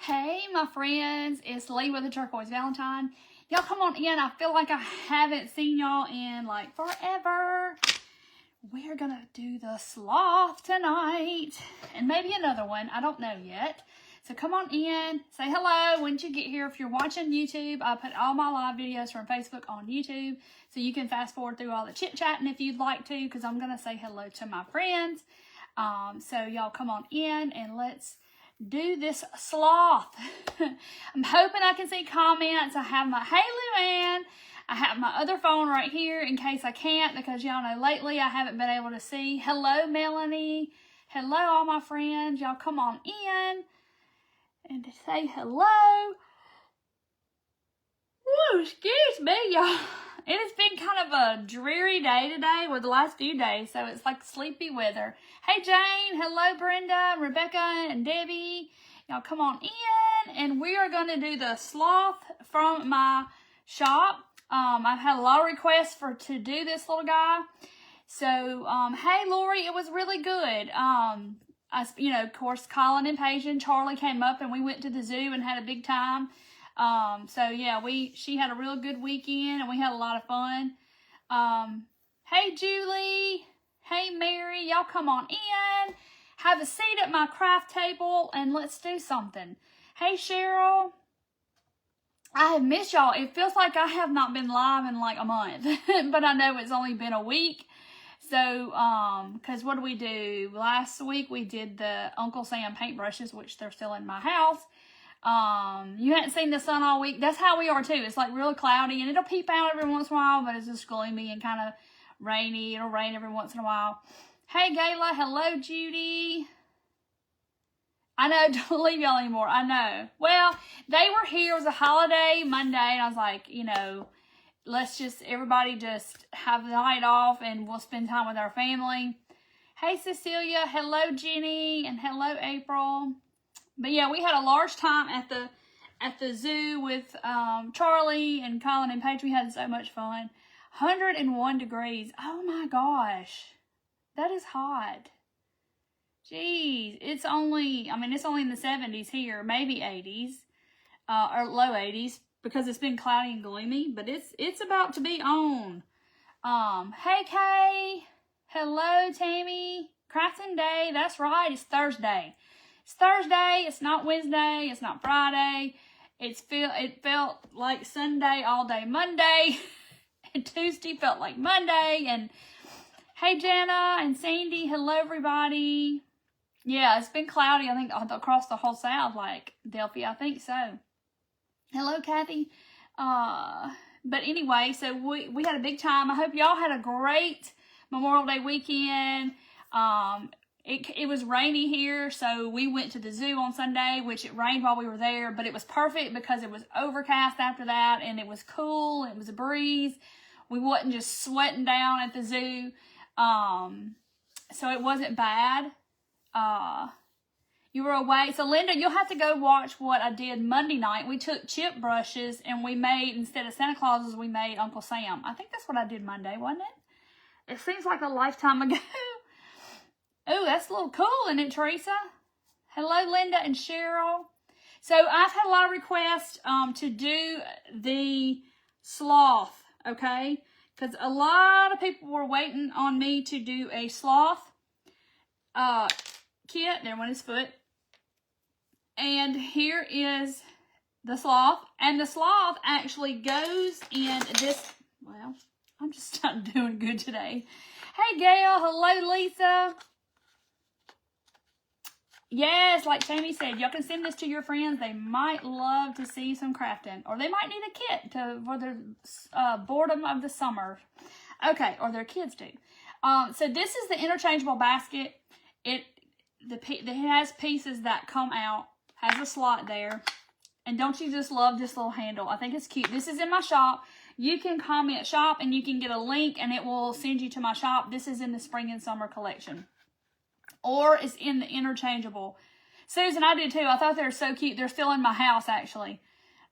Hey, my friends, it's Lee with the Turquoise Valentine. Y'all come on in. I feel like I haven't seen y'all in like forever. We're gonna do the Sloth tonight and maybe another one. I don't know yet. So come on in, say hello when you get here. If you're watching YouTube, I put all my live videos from Facebook on YouTube, so you can fast forward through all the chit chatting if you'd like to, because I'm gonna say hello to my friends. So y'all come on in and let's do this Sloth. I'm hoping I can see comments. I have my, hey Luann, I have my other phone right here in case I can't, because y'all know lately I haven't been able to see. Hello Melanie. Hello all my friends. Y'all come on in and to say hello. Woo, excuse me, y'all. It has been kind of a dreary day today, with the last few days, so it's like sleepy weather. Hey Jane, hello Brenda, Rebecca, and Debbie. Y'all come on in, and we are going to do the Sloth from my shop. I've had a lot of requests to do this little guy. So, hey Lori, it was really good. Of course, Colin and Paige and Charlie came up, and we went to the zoo and had a big time. So yeah, she had a real good weekend, and we had a lot of fun. Hey Julie, hey Mary, y'all come on in, have a seat at my craft table, and let's do something. Hey Cheryl, I have missed y'all. It feels like I have not been live in like a month, but I know it's only been a week. So, cause what did we do? Last week we did the Uncle Sam paintbrushes, which they're still in my house. You hadn't seen the sun all week. That's how we are too. It's like really cloudy, and it'll peep out every once in a while, but it's just gloomy and kind of rainy. It'll rain every once in a while. Hey Gayla, hello Judy. I know, don't leave y'all anymore. I know. Well, they were here. It was a holiday Monday, and I was like, let's just, everybody just have the night off, and we'll spend time with our family. Hey Cecilia, hello Jenny, and hello April. But yeah, we had a large time at the zoo with Charlie and Colin and Paige. We had so much fun. 101 degrees. Oh my gosh. That is hot. Jeez. It's only in the 70s here, maybe 80s, or low 80s, because it's been cloudy and gloomy, but it's about to be on. Hey Kay. Hello Tammy. Crafting Day. That's right. It's Thursday. It's Thursday, it's not Wednesday, it's not Friday. It felt like Sunday all day Monday. And Tuesday felt like Monday. And hey Jana and Sandy, hello everybody. Yeah, it's been cloudy, I think, across the whole South, like Delphi, I think so. Hello Kathy. But anyway, so we had a big time. I hope y'all had a great Memorial Day weekend. It was rainy here, so we went to the zoo on Sunday, which it rained while we were there, but it was perfect because it was overcast after that, and it was cool, it was a breeze. We wasn't just sweating down at the zoo, so it wasn't bad. You were away. So Linda, you'll have to go watch what I did Monday night. We took chip brushes, and we made, instead of Santa Clauses, we made Uncle Sam. I think that's what I did Monday, wasn't it? It seems like a lifetime ago. Oh, that's a little cool, isn't it, Teresa? Hello, Linda and Cheryl. So I've had a lot of requests to do the Sloth, okay? Because a lot of people were waiting on me to do a Sloth kit. There went his foot. And here is the Sloth. And the Sloth actually goes in this, well, I'm just not doing good today. Hey, Gail. Hello, Lisa. Yes, like Tammy said, y'all can send this to your friends. They might love to see some crafting, or they might need a kit for their boredom of the summer. Okay, or their kids do. So this is the interchangeable basket. It has pieces that come out, has a slot there, and don't you just love this little handle? I think it's cute. This is in my shop. You can comment shop, and you can get a link, and it will send you to my shop. This is in the spring and summer collection. Or it's in the interchangeable. Susan, I did too. I thought they were so cute. They're still in my house, actually.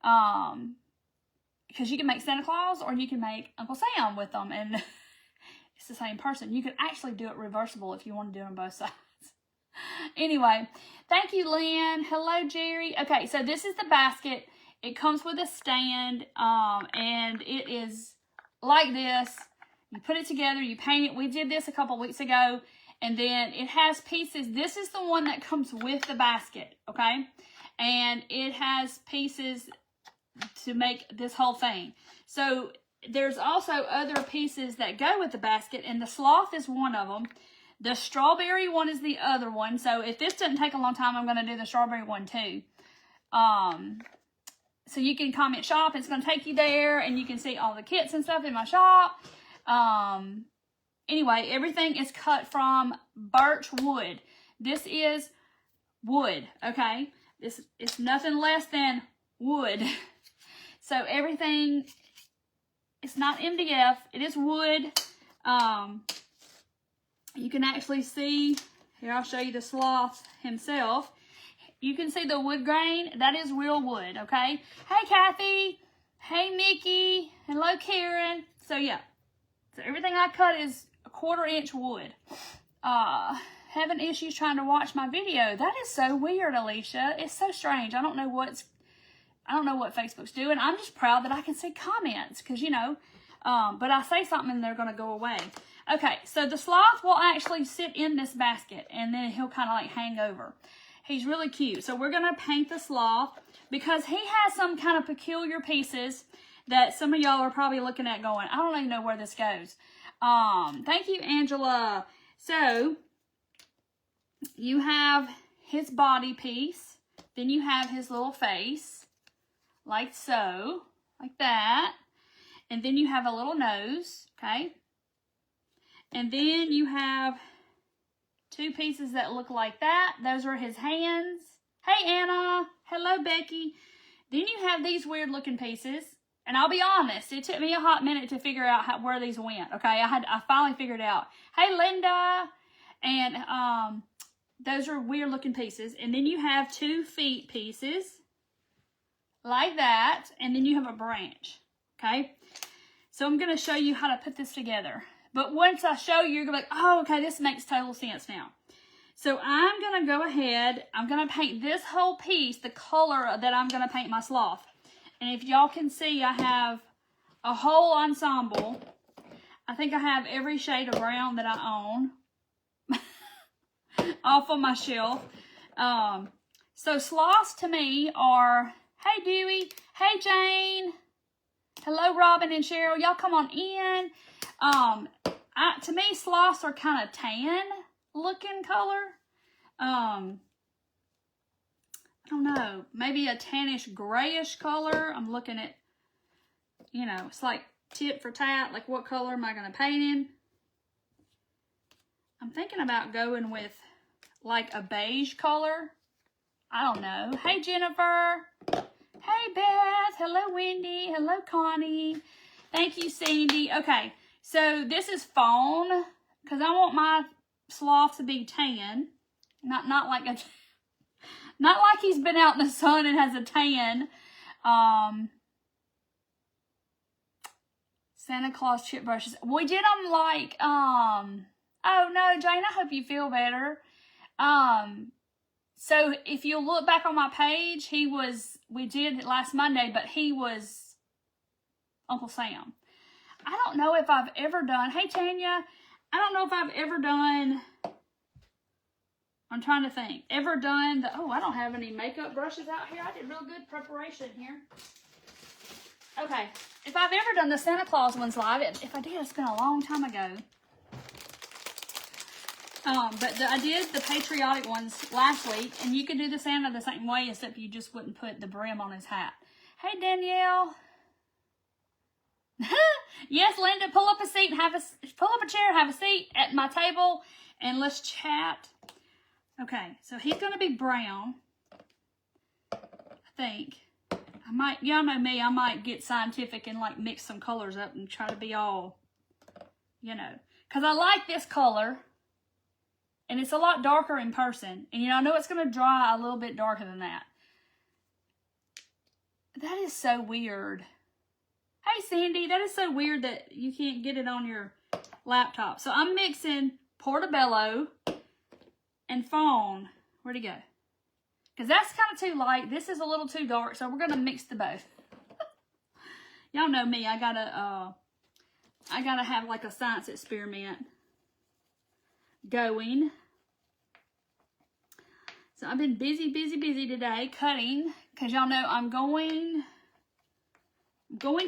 Because you can make Santa Claus or you can make Uncle Sam with them. And it's the same person. You could actually do it reversible if you want to do it on both sides. Anyway, thank you, Lynn. Hello, Jerry. Okay, so this is the basket. It comes with a stand, and it is like this. You put it together, you paint it. We did this a couple weeks ago, and then it has pieces. This is the one that comes with the basket, okay? And it has pieces to make this whole thing. So there's also other pieces that go with the basket, and the sloth is one of them. The strawberry one is the other one. So if this doesn't take a long time, I'm going to do the strawberry one too. So you can comment shop. It's going to take you there, and you can see all the kits and stuff in my shop. Anyway, everything is cut from birch wood. This is wood, okay? This is nothing less than wood. So everything, it's not MDF. It is wood. You can actually see, here I'll show you the sloth himself. You can see the wood grain. That is real wood, okay? Hey, Kathy. Hey, Mickey. Hello, Karen. So, yeah. So, everything I cut is a 1/4 inch wood. Having issues trying to watch my video. That is so weird, Alicia. It's so strange. I don't know what Facebook's doing. I'm just proud that I can see comments because, you know, but I say something and they're going to go away. Okay, so the sloth will actually sit in this basket, and then he'll kind of like hang over. He's really cute. So we're going to paint the sloth because he has some kind of peculiar pieces that some of y'all are probably looking at going, I don't even know where this goes. Thank you, Angela. So you have his body piece. Then you have his little face, like so, like that. And then you have a little nose, okay? And then you have 2 pieces that look like that. Those are his hands. Hey, Anna. Hello, Becky. Then you have these weird looking pieces. And I'll be honest, it took me a hot minute to figure out where these went, okay? I finally figured it out. Hey, Linda. And those are weird looking pieces. And then you have 2 feet pieces like that. And then you have a branch, okay? So I'm going to show you how to put this together. But once I show you, you're going to be like, oh, okay, this makes total sense now. So I'm going to go ahead. I'm going to paint this whole piece, the color that I'm going to paint my sloth. And if y'all can see, I have a whole ensemble. I think I have every shade of brown that I own off on my shelf. So sloths to me are, hey, Dewey. Hey, Jane. Hello, Robin and Cheryl. Y'all come on in. To me, sloths are kind of tan looking color. I don't know, maybe a tannish grayish color. I'm looking at, you know, it's like tit for tat. Like, what color am I going to paint in? I'm thinking about going with like a beige color. I don't know. Hey, Jennifer. Hey, Beth. Hello, Wendy. Hello, Connie. Thank you, Sandy. Okay. So this is fawn, because I want my sloth to be tan, not like he's been out in the sun and has a tan. Santa Claus chip brushes. We did them like oh no, Jane, I hope you feel better. So if you look back on my page, we did it last Monday, but he was Uncle Sam. I don't know if I've ever done, hey Tanya, I don't know if I've ever done, I'm trying to think, I don't have any makeup brushes out here. I did real good preparation here. Okay, if I've ever done the Santa Claus ones live, if I did, it's been a long time ago. But I did the patriotic ones last week, and you could do the Santa the same way, except you just wouldn't put the brim on his hat. Hey Danielle. Yes, Linda, pull up a seat and pull up a chair, have a seat at my table, and let's chat. Okay, so he's going to be brown, I think. Y'all know me, I might get scientific and like mix some colors up and try to be all, you know, because I like this color, and it's a lot darker in person. And, you know, I know it's going to dry a little bit darker than that. That is so weird. Hey, Sandy, that is so weird that you can't get it on your laptop. So I'm mixing Portobello and fawn. Where'd he go? Because that's kind of too light. This is a little too dark, so we're going to mix the both. Y'all know me. I gotta have like a science experiment going. So I've been busy today cutting, because y'all know I'm going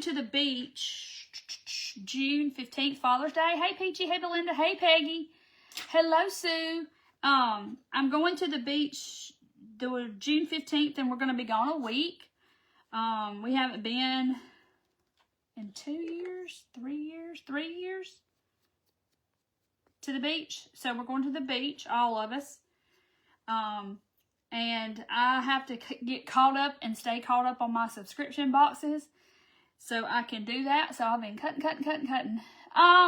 to the beach June 15th, Father's Day. Hey Peachy, hey Belinda, hey Peggy, hello Sue. I'm going to the beach the June 15th, and we're going to be gone a week. We haven't been in 2 years, 3 years to the beach. So we're going to the beach, all of us. And I have to get caught up and stay caught up on my subscription boxes so I can do that. So I've been cutting.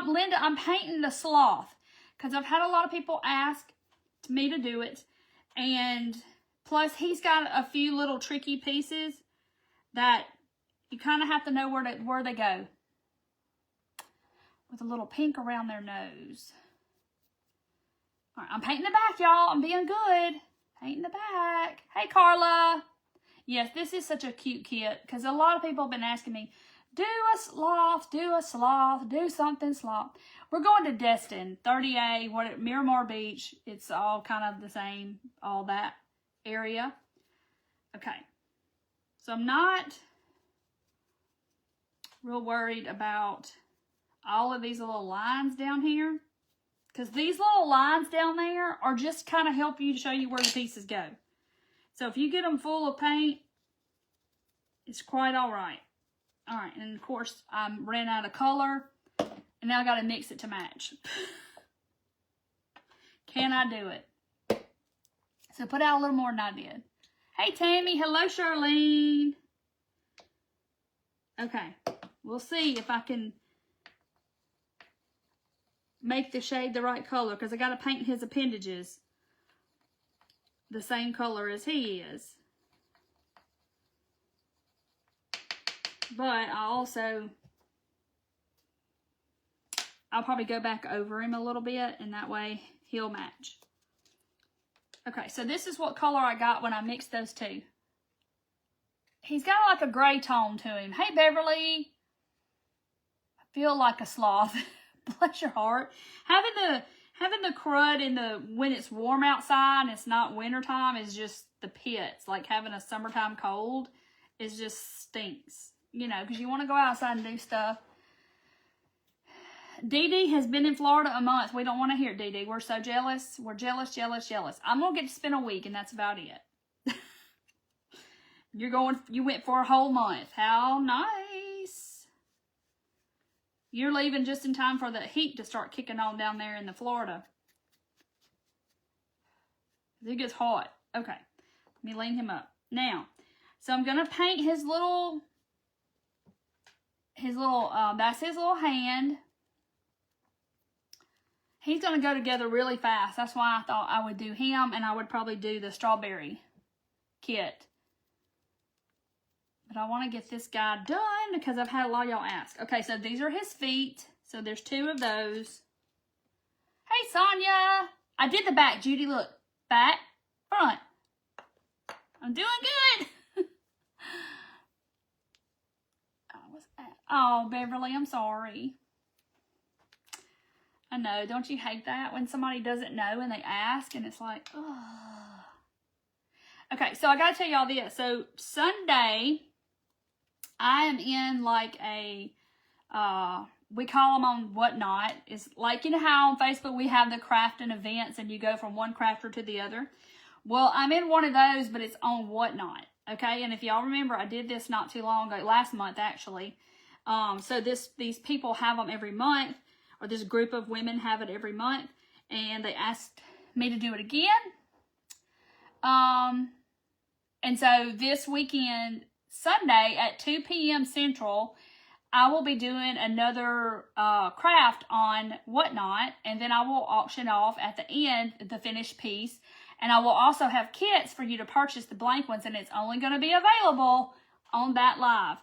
Linda, I'm painting the sloth because I've had a lot of people ask me to do it. And plus he's got a few little tricky pieces that you kind of have to know where they go. With a little pink around their nose. All right, I'm painting the back, y'all. I'm being good. Painting the back. Hey, Carla. Yes, this is such a cute kit because a lot of people have been asking me, do a sloth, do something sloth. We're going to Destin, 30A, Miramar Beach. It's all kind of the same, all that area. Okay. So I'm not real worried about all of these little lines down here. Because these little lines down there are just kind of help you to show you where the pieces go. So if you get them full of paint, it's quite all right. All right, and of course, I ran out of color, and now I got to mix it to match. Can I do it? So put out a little more than I did. Hey, Tammy. Hello, Charlene. Okay, we'll see if I can make the shade the right color, because I got to paint his appendages the same color as he is. But I'll probably go back over him a little bit, and that way he'll match. Okay, so this is what color I got when I mixed those two. He's got like a gray tone to him. Hey, Beverly. I feel like a sloth. Bless your heart. Having the crud when it's warm outside and it's not wintertime is just the pits. Like having a summertime cold is just stinks. You know, because you want to go outside and do stuff. Dee Dee has been in Florida a month. We don't want to hear it, Dee Dee. We're so jealous. We're jealous. I'm going to get to spend a week, and that's about it. You went for a whole month. How nice. You're leaving just in time for the heat to start kicking on down there in the Florida. It gets hot. Okay. Let me lean him up. Now, so I'm going to paint his little, that's his little hand. He's going to go together really fast. That's why I thought I would do him, and I would probably do the strawberry kit. But I want to get this guy done because I've had a lot of y'all ask. Okay, so these are his feet. So there's 2 of those. Hey, Sonia. I did the back, Judy. Look. Back, front. I'm doing good. Oh, Beverly, I'm sorry. I know. Don't you hate that when somebody doesn't know and they ask and it's like, oh. Okay, so I got to tell y'all this. So Sunday, I am in like a, we call them on Whatnot. It's like, you know how on Facebook we have the crafting events and you go from one crafter to the other? Well, I'm in one of those, but it's on Whatnot. Okay, and if y'all remember, I did this not too long ago, last month actually. So these people have them every month, or this group of women have it every month, and they asked me to do it again. And so this weekend, Sunday at 2 p.m. Central, I will be doing another craft on Whatnot, and then I will auction off at the end the finished piece. And I will also have kits for you to purchase the blank ones, and it's only going to be available on that live.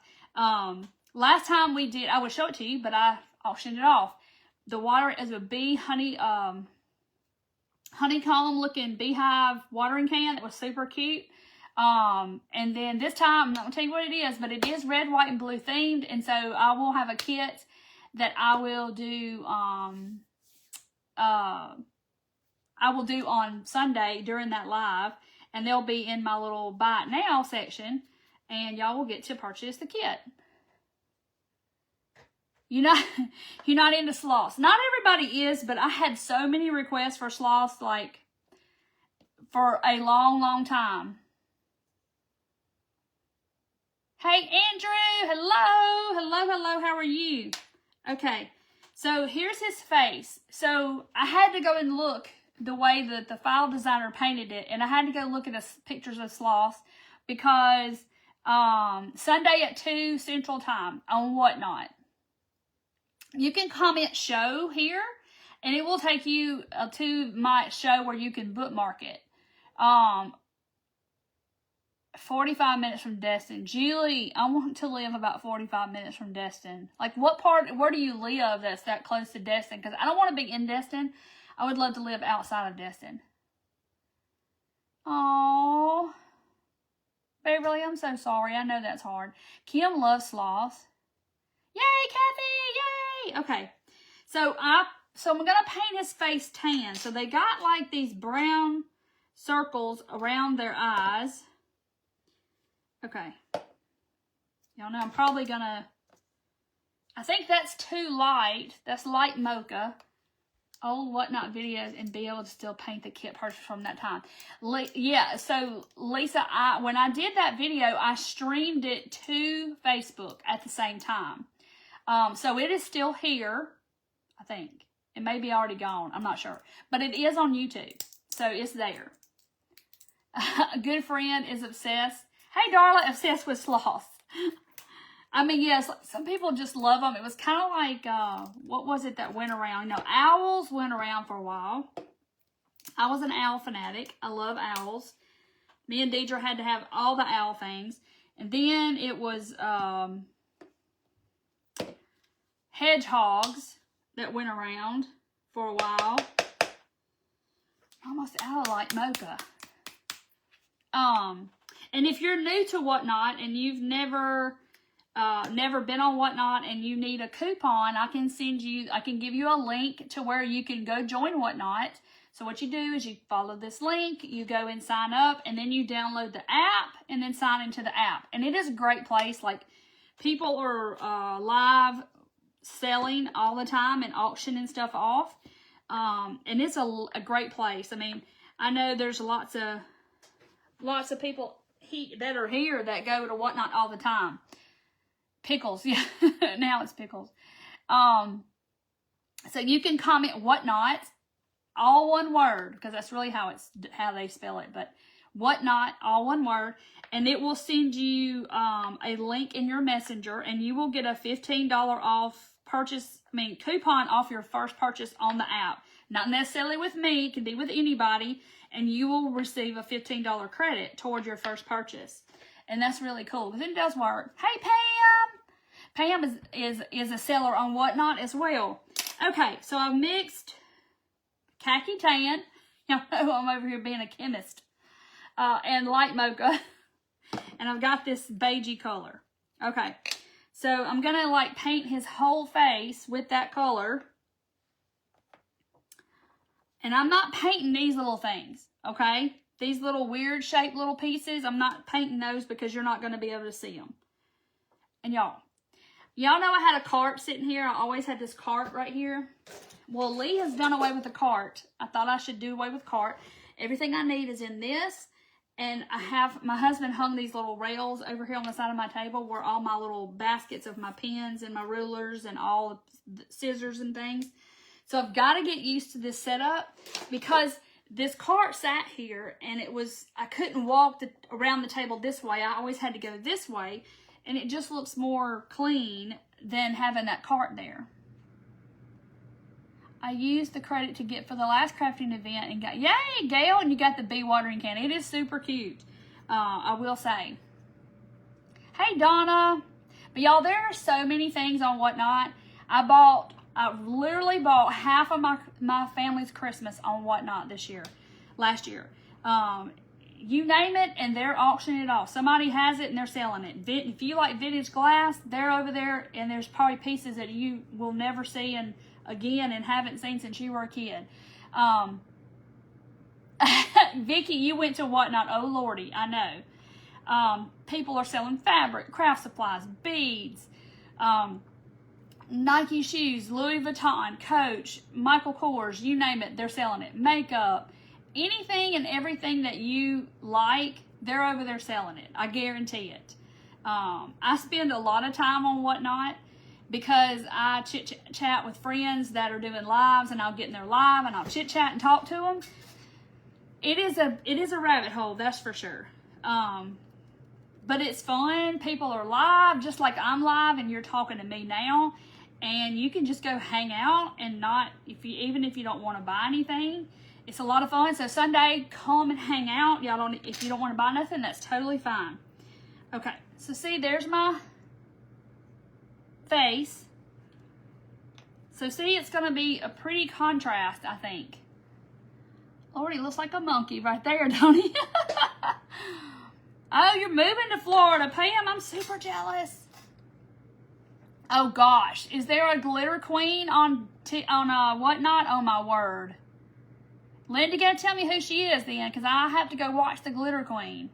Last time we did, I would show it to you, but I auctioned it off. The water is a bee honey honeycomb looking beehive watering can. It was super cute. And then this time, I'm not going to tell you what it is, but it is red, white, and blue themed. And so I will have a kit that I will do, on Sunday during that live. And they'll be in my little buy it now section. And y'all will get to purchase the kit. You're not into sloths. Not everybody is, but I had so many requests for sloths, like, for a long, long time. Hey, Andrew. Hello. Hello, hello. How are you? Okay. So, here's his face. So, I had to go and look the way that the file designer painted it, and I had to go look at pictures of sloths because Sunday at 2 Central Time on Whatnot. You can comment show here, and it will take you to my show where you can bookmark it. 45 minutes from Destin. Julie, I want to live about 45 minutes from Destin. Like, where do you live that's that close to Destin? Because I don't want to be in Destin. I would love to live outside of Destin. Oh, Beverly, I'm so sorry. I know that's hard. Kim loves sloths. Yay, Kathy! Yay! Okay, so I'm gonna paint his face tan. So they got like these brown circles around their eyes. Okay, y'all know I'm probably gonna. I think that's too light. That's light mocha. Old Whatnot videos and be able to still paint the kit purchase from that time. Yeah, so Lisa, when I did that video, I streamed it to Facebook at the same time. So it is still here, I think. It may be already gone. I'm not sure. But it is on YouTube. So it's there. A good friend is obsessed. Hey, Darla, obsessed with sloths. I mean, yes, some people just love them. It was kind of like, what was it that went around? You know, owls went around for a while. I was an owl fanatic. I love owls. Me and Deidre had to have all the owl things. And then it was hedgehogs that went around for a while. Almost out of like mocha. And if you're new to Whatnot and you've never been on Whatnot and you need a coupon, I can give you a link to where you can go join Whatnot. So what you do is you follow this link, you go and sign up, and then you download the app and then sign into the app. And it is a great place. Like, people are live selling all the time and auctioning stuff off. And it's a great place. I mean, I know there's lots of people that are here that go to Whatnot all the time. Pickles, yeah. Now it's Pickles. So you can comment Whatnot, all one word, because that's really how they spell it. But Whatnot, all one word, and it will send you a link in your messenger, and you will get a $15 off coupon off your first purchase on the app. Not necessarily with me, it can be with anybody, and you will receive a $15 credit toward your first purchase. And that's really cool, because it does work. Hey, Pam! Pam is a seller on Whatnot as well. Okay, so I've mixed khaki tan. Y'all know I'm over here being a chemist. And light mocha. And I've got this beigey color. Okay, so I'm going to like paint his whole face with that color. And I'm not painting these little things, okay? These little weird shaped little pieces, I'm not painting those because you're not going to be able to see them. And y'all know I had a cart sitting here. I always had this cart right here. Well, Lee has done away with the cart. I thought I should do away with cart. Everything I need is in this. And my husband hung these little rails over here on the side of my table where all my little baskets of my pens and my rulers and all the scissors and things. So I've got to get used to this setup because this cart sat here and I couldn't walk around the table this way. I always had to go this way, and it just looks more clean than having that cart there. I used the credit to get for the last crafting event and got, yay, Gail, and you got the bee watering can. It is super cute, I will say. Hey, Donna. But y'all, there are so many things on Whatnot. I bought I literally bought half of my family's Christmas on Whatnot last year. You name it, and they're auctioning it off. Somebody has it, and they're selling it. If you like vintage glass, they're over there, and there's probably pieces that you will never see again and haven't seen since you were a kid. Vicky, you went to Whatnot. Oh, Lordy, I know. People are selling fabric, craft supplies, beads, Nike shoes, Louis Vuitton, Coach, Michael Kors, you name it, they're selling it. Makeup, anything and everything that you like, they're over there selling it. I guarantee it. I spend a lot of time on Whatnot because I chit-chat with friends that are doing lives, and I'll get in their live and I'll chit-chat and talk to them. It is a rabbit hole, that's for sure. But it's fun. People are live, just like I'm live, and you're talking to me now. And you can just go hang out and even if you don't want to buy anything, it's a lot of fun. So Sunday, come and hang out. If you don't want to buy nothing, that's totally fine. Okay, so see, there's my face. So see, it's going to be a pretty contrast, I think. Lord, he looks like a monkey right there, don't he? Oh, you're moving to Florida, Pam. I'm super jealous. Oh gosh, is there a glitter queen on Whatnot? Oh my word. Linda, gotta tell me who she is then, because I have to go watch the glitter queen.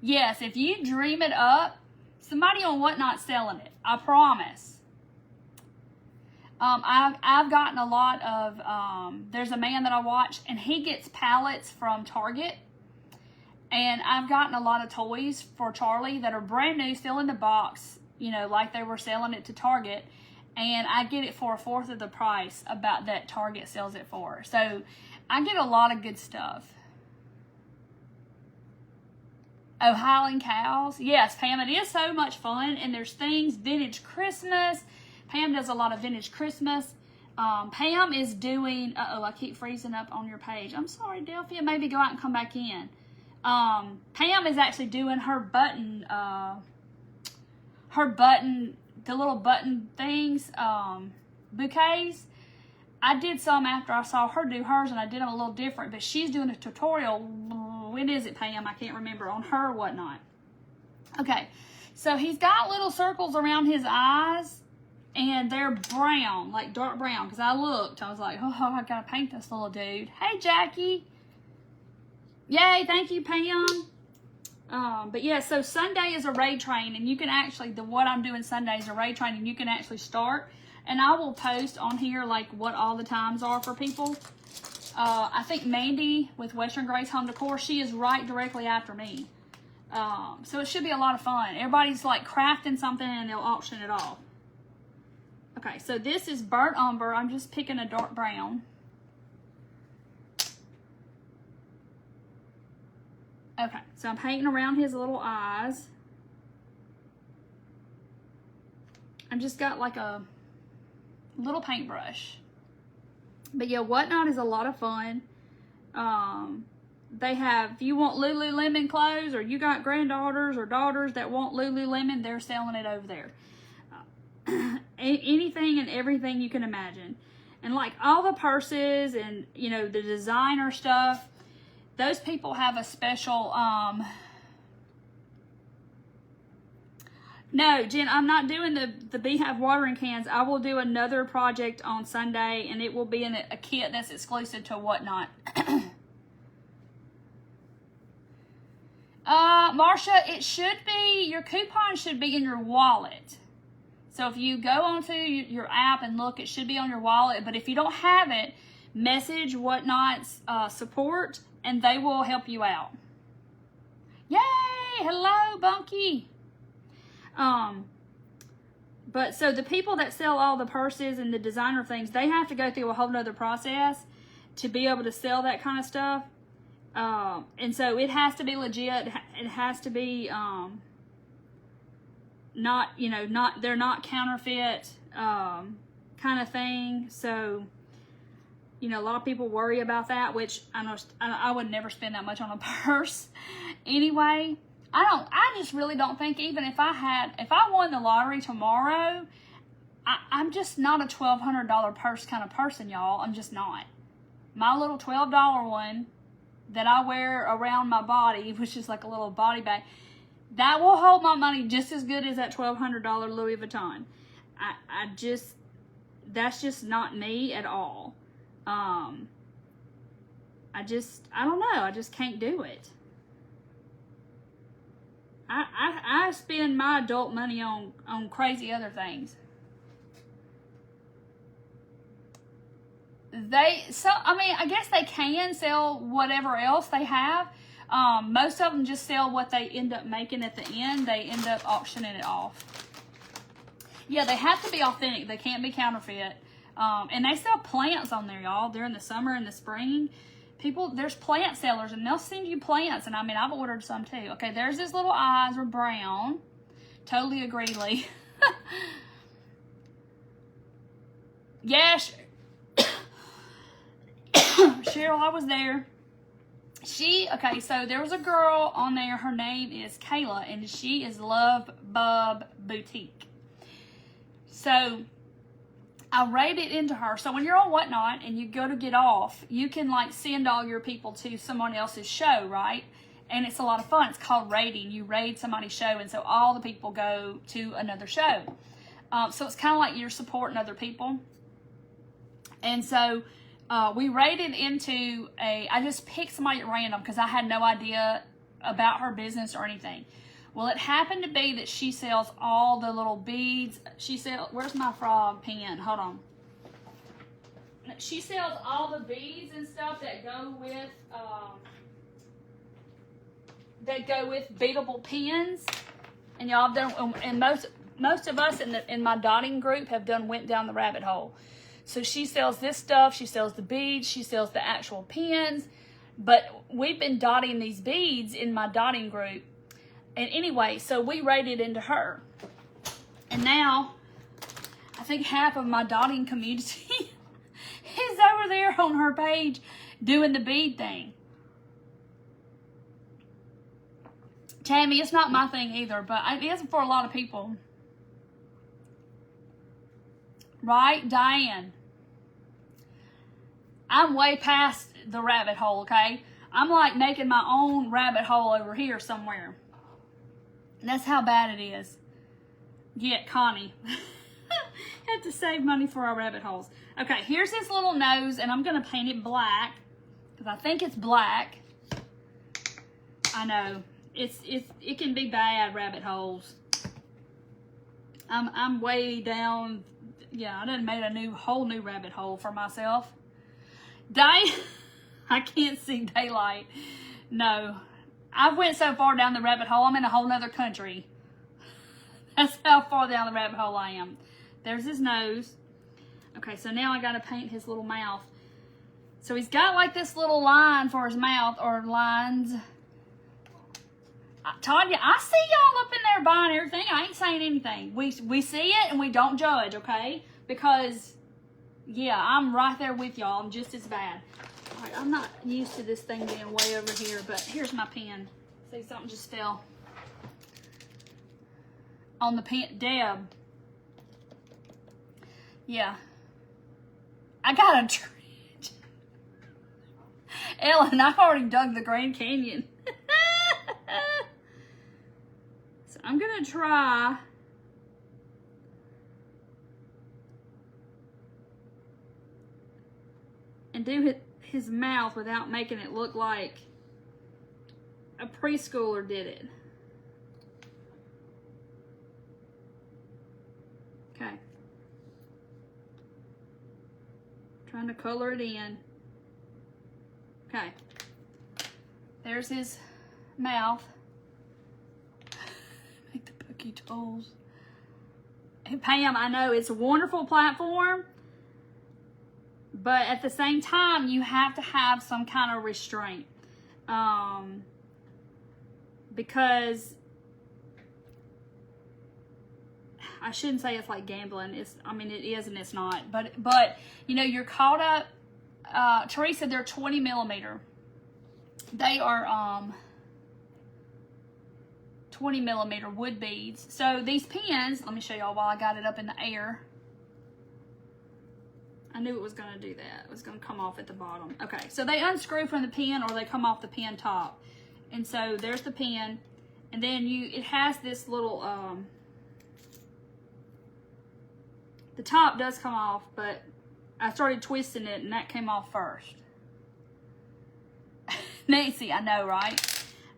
Yes, if you dream it up, somebody on Whatnot selling it. I promise. I've gotten a lot of. There's a man that I watch, and he gets pallets from Target. And I've gotten a lot of toys for Charlie that are brand new, still in the box, like they were selling it to Target. And I get it for 1/4 of the price about that Target sells it for. So I get a lot of good stuff. Oh, Highland Cows. Yes, Pam, it is so much fun. And there's things, vintage Christmas. Pam does a lot of vintage Christmas. Pam is doing, I keep freezing up on your page. I'm sorry, Delphia. Maybe go out and come back in. Pam is actually doing her button, the little button things, bouquets. I did some after I saw her do hers, and I did them a little different, but she's doing a tutorial. When is it, Pam? I can't remember, on her Whatnot. Okay, so he's got little circles around his eyes, and they're brown, like dark brown, because I looked. I was like, oh, I gotta paint this little dude. Hey, Jackie. Yay, thank you, Pam. But yeah, so Sunday is a raid train, and you can actually, what I'm doing Sunday is a raid train, and you can actually start. And I will post on here, like, what all the times are for people. I think Mandy with Western Grace Home Decor, she is right directly after me. So it should be a lot of fun. Everybody's, like, crafting something, and they'll auction it off. Okay, so this is burnt umber. I'm just picking a dark brown. Okay, so I'm painting around his little eyes. I've just got like a little paintbrush. But yeah, Whatnot is a lot of fun. They have, if you want Lululemon clothes, or you got granddaughters or daughters that want Lululemon, they're selling it over there. Anything and everything you can imagine. And like all the purses and, the designer stuff, those people have a special, no, Jen, I'm not doing the Beehive watering cans. I will do another project on Sunday, and it will be in a kit that's exclusive to Whatnot. Marsha, it should be, your coupon should be in your wallet. So if you go onto your app and look, it should be on your wallet. But if you don't have it, message Whatnot's support, and they will help you out. Yay! Hello, Bunky. But so the people that sell all the purses and the designer things, they have to go through a whole nother process to be able to sell that kind of stuff. And so it has to be legit. It has to be, they're not counterfeit, kind of thing. So, a lot of people worry about that, which I would never spend that much on a purse anyway. I just really don't think, even if I won the lottery tomorrow, I'm just not a $1,200 purse kind of person, y'all. I'm just not. My little $12 one that I wear around my body, which is like a little body bag, that will hold my money just as good as that $1,200 Louis Vuitton. That's just not me at all. I don't know. I just can't do it. I spend my adult money on crazy other things. I guess they can sell whatever else they have. Most of them just sell what they end up making at the end. They end up auctioning it off. Yeah, they have to be authentic. They can't be counterfeit. And they sell plants on there, y'all, during the summer and the spring. There's plant sellers, and they'll send you plants. And I've ordered some too. Okay, there's his little eyes are brown. Totally agree, Lee. Yes. Cheryl, I was there. Okay, so there was a girl on there. Her name is Kayla, and she is Love Bub Boutique. So I rated into her. So when you're on Whatnot and you go to get off, you can like send all your people to someone else's show, right? And it's a lot of fun. It's called raiding. You raid somebody's show, and so all the people go to another show. So it's kind of like you're supporting other people. And so we raided into I just picked somebody at random because I had no idea about her business or anything. Well, it happened to be that she sells all the little beads. Where's my frog pen? Hold on. She sells all the beads and stuff that go with beadable pins. And y'all have done, and most of us in my dotting group went down the rabbit hole. So she sells this stuff. She sells the beads. She sells the actual pins. But we've been dotting these beads in my dotting group. And anyway, so we raided into her. And now, I think half of my dotting community is over there on her page doing the bead thing. Tammy, it's not my thing either, but it is for a lot of people. Right, Diane? I'm way past the rabbit hole, okay? I'm like making my own rabbit hole over here somewhere. That's how bad it is. Get Connie. Have to save money for our rabbit holes. Okay, here's his little nose, and I'm going to paint it black because I think it's black. I know it can be bad, rabbit holes. I'm way down. Yeah, I done made a whole new rabbit hole for myself. I can't see daylight. No, I went so far down the rabbit hole, I'm in a whole nother country. That's how far down the rabbit hole I am. There's his nose. Okay, so now I got to paint his little mouth. So he's got like this little line for his mouth, or lines. Tanya, I see y'all up in there buying everything. I ain't saying anything. We see it and we don't judge, okay? Because, yeah, I'm right there with y'all. I'm just as bad. All right, I'm not used to this thing being way over here, but here's my pen. See, something just fell on the pen. Deb. Yeah. I got a trench. Ellen, I've already dug the Grand Canyon. So I'm going to try and do his mouth without making it look like a preschooler did it. Okay. Trying to color it in. Okay. There's his mouth. Make the pokey toes. And Pam, I know it's a wonderful platform, but at the same time, you have to have some kind of restraint. Because I shouldn't say it's like gambling. It is and it's not. But you know, you're caught up. Teresa, they're 20 millimeter. They are 20 millimeter wood beads. So these pins, let me show y'all while I got it up in the air. I knew it was going to do that. It was going to come off at the bottom. Okay, so they unscrew from the pin or they come off the pin top. And so there's the pin. And then it has this little, the top does come off, but I started twisting it and that came off first. Nancy, I know, right?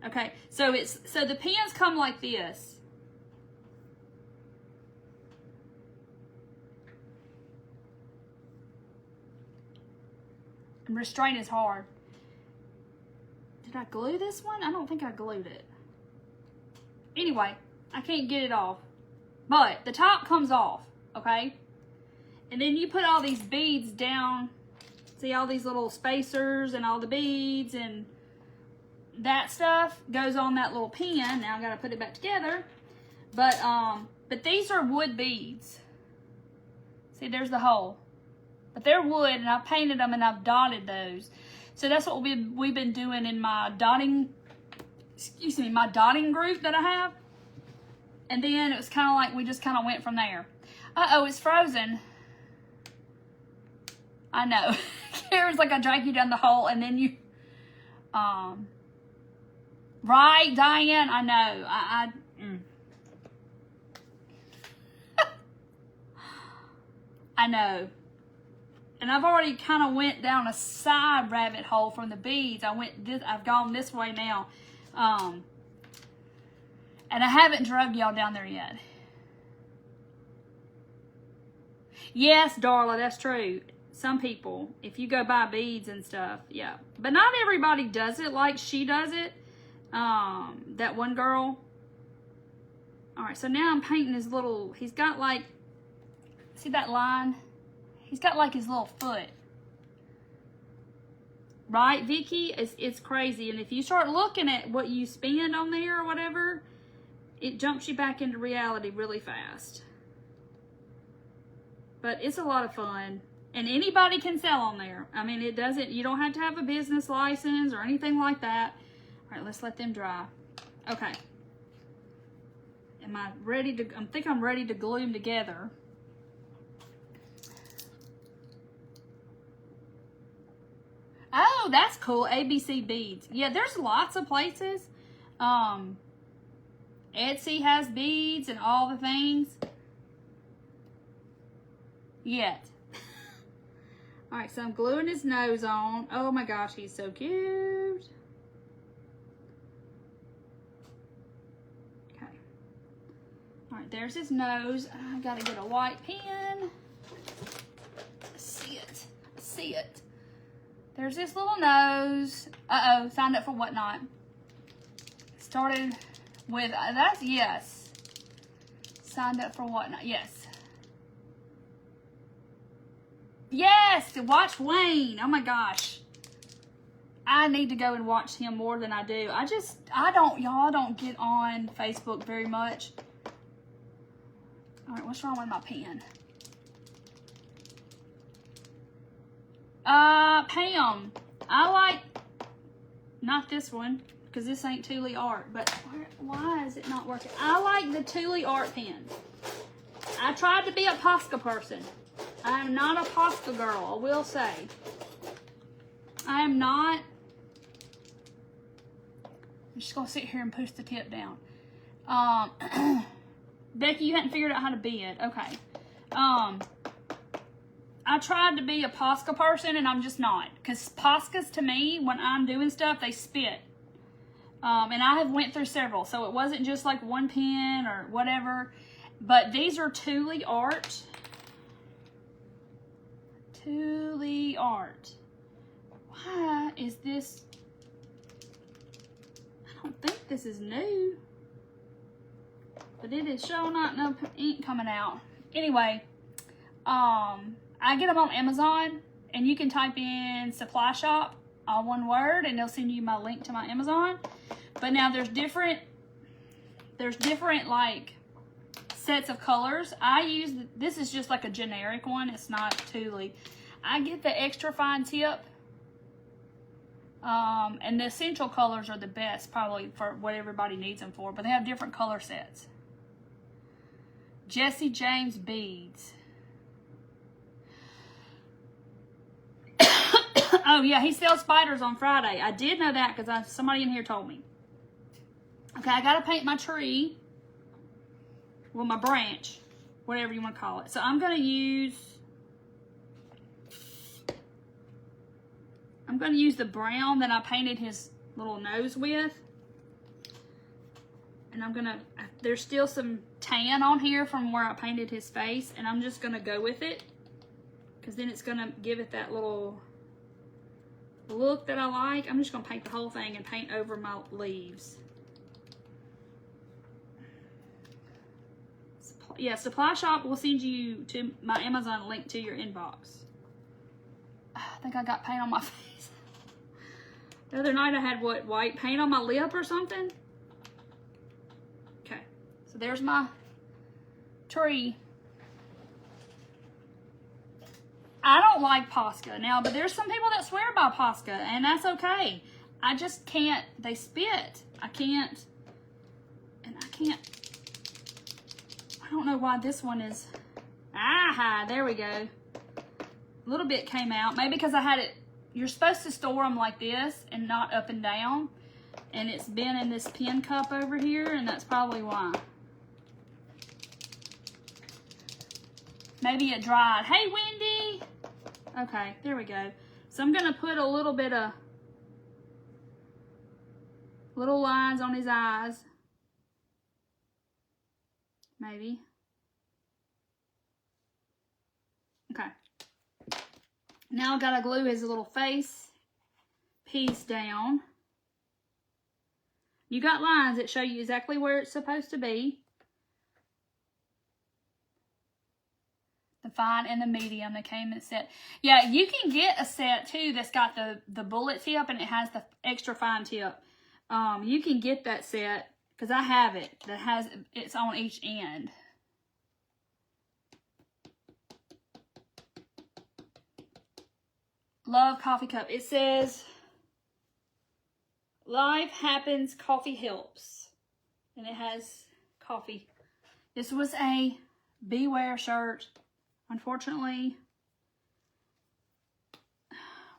Okay, so the pins come like this. And restraint is hard. Did I glue this one? I don't think I glued it. Anyway, I can't get it off. But the top comes off, okay? And then you put all these beads down. See all these little spacers and all the beads and that stuff goes on that little pin. Now I gotta put it back together. But these are wood beads. See, there's the hole. But they're wood, and I've painted them and I've dotted those. So that's what we've been doing in my dotting, my dotting group that I have. And then it was kind of like we just kind of went from there. Uh-oh, it's frozen. I know. Karen's like, I drag you down the hole and then you, right, Diane? I know. I know. And I've already kind of went down a side rabbit hole from the beads. I've gone this way now. And I haven't drugged y'all down there yet. Yes, Darla, that's true. Some people, if you go buy beads and stuff, yeah. But not everybody does it like she does it. That one girl. All right, so now I'm painting his little, he's got like, see that line? He's got like his little foot. Right, Vicky? It's crazy. And if you start looking at what you spend on there or whatever, it jumps you back into reality really fast. But it's a lot of fun. And anybody can sell on there. I mean, you don't have to have a business license or anything like that. All right, let's let them dry. Okay. I think I'm ready to glue them together. Oh, that's cool. ABC beads. Yeah, there's lots of places. Etsy has beads and all the things. Yet. All right, so I'm gluing his nose on. Oh my gosh, he's so cute. Okay. All right, there's his nose. I gotta get a white pen. See it. See it. There's this little nose. Uh-oh, signed up for whatnot. Started with, that's yes. Signed up for whatnot, yes. Yes, to watch Wayne. Oh my gosh. I need to go and watch him more than I do. Y'all don't get on Facebook very much. All right, what's wrong with my pen? Pam, I like, not this one, because this ain't Thule Art, but why is it not working? I like the Thule Art pen. I tried to be a Posca person. I am not a Posca girl, I will say. I am not. I'm just going to sit here and push the tip down. Becky, you hadn't figured out how to bend. Okay. I tried to be a Posca person, and I'm just not. Because Poscas, to me, when I'm doing stuff, they spit. And I have went through several. So it wasn't just like one pen or whatever. But these are Thule Art. Thule Art. Why is this? I don't think this is new. But it is sure not no ink coming out. Anyway, I get them on Amazon, and you can type in supply shop, all one word, and they'll send you my link to my Amazon. But now there's different like sets of colors. I use, this is just like a generic one. It's not Thule. I get the extra fine tip. And the essential colors are the best probably for what everybody needs them for, but they have different color sets. Jesse James beads. Oh, yeah, he sells spiders on Friday. I did know that because somebody in here told me. Okay, I got to paint my tree. Well, my branch. Whatever you want to call it. So I'm going to use the brown that I painted his little nose with. And there's still some tan on here from where I painted his face. And I'm just going to go with it. Because then it's going to give it that little look that I like. I'm just going to paint the whole thing and paint over my leaves. Yeah, Supply Shop will send you to my Amazon link to your inbox. I think I got paint on my face. The other night I had white paint on my lip or something? Okay, so there's my tree. I don't like Posca now, but there's some people that swear by Posca, and that's okay. I just can't. They spit. I can't. I don't know why this one is. Aha, there we go. A little bit came out. Maybe because I had it. You're supposed to store them like this and not up and down. And it's been in this pen cup over here, and that's probably why. Maybe it dried. Hey, Wendy. Okay, there we go. So I'm going to put a little bit of little lines on his eyes. Maybe. Okay. Now I've got to glue his little face piece down. You got lines that show you exactly where it's supposed to be. The fine and the medium that came in the set. Yeah, you can get a set too that's got the bullet tip and it has the extra fine tip. You can get that set. Because I have it, it's on each end. Love coffee cup. It says, life happens, coffee helps. And it has coffee. This was a Beware shirt. Unfortunately,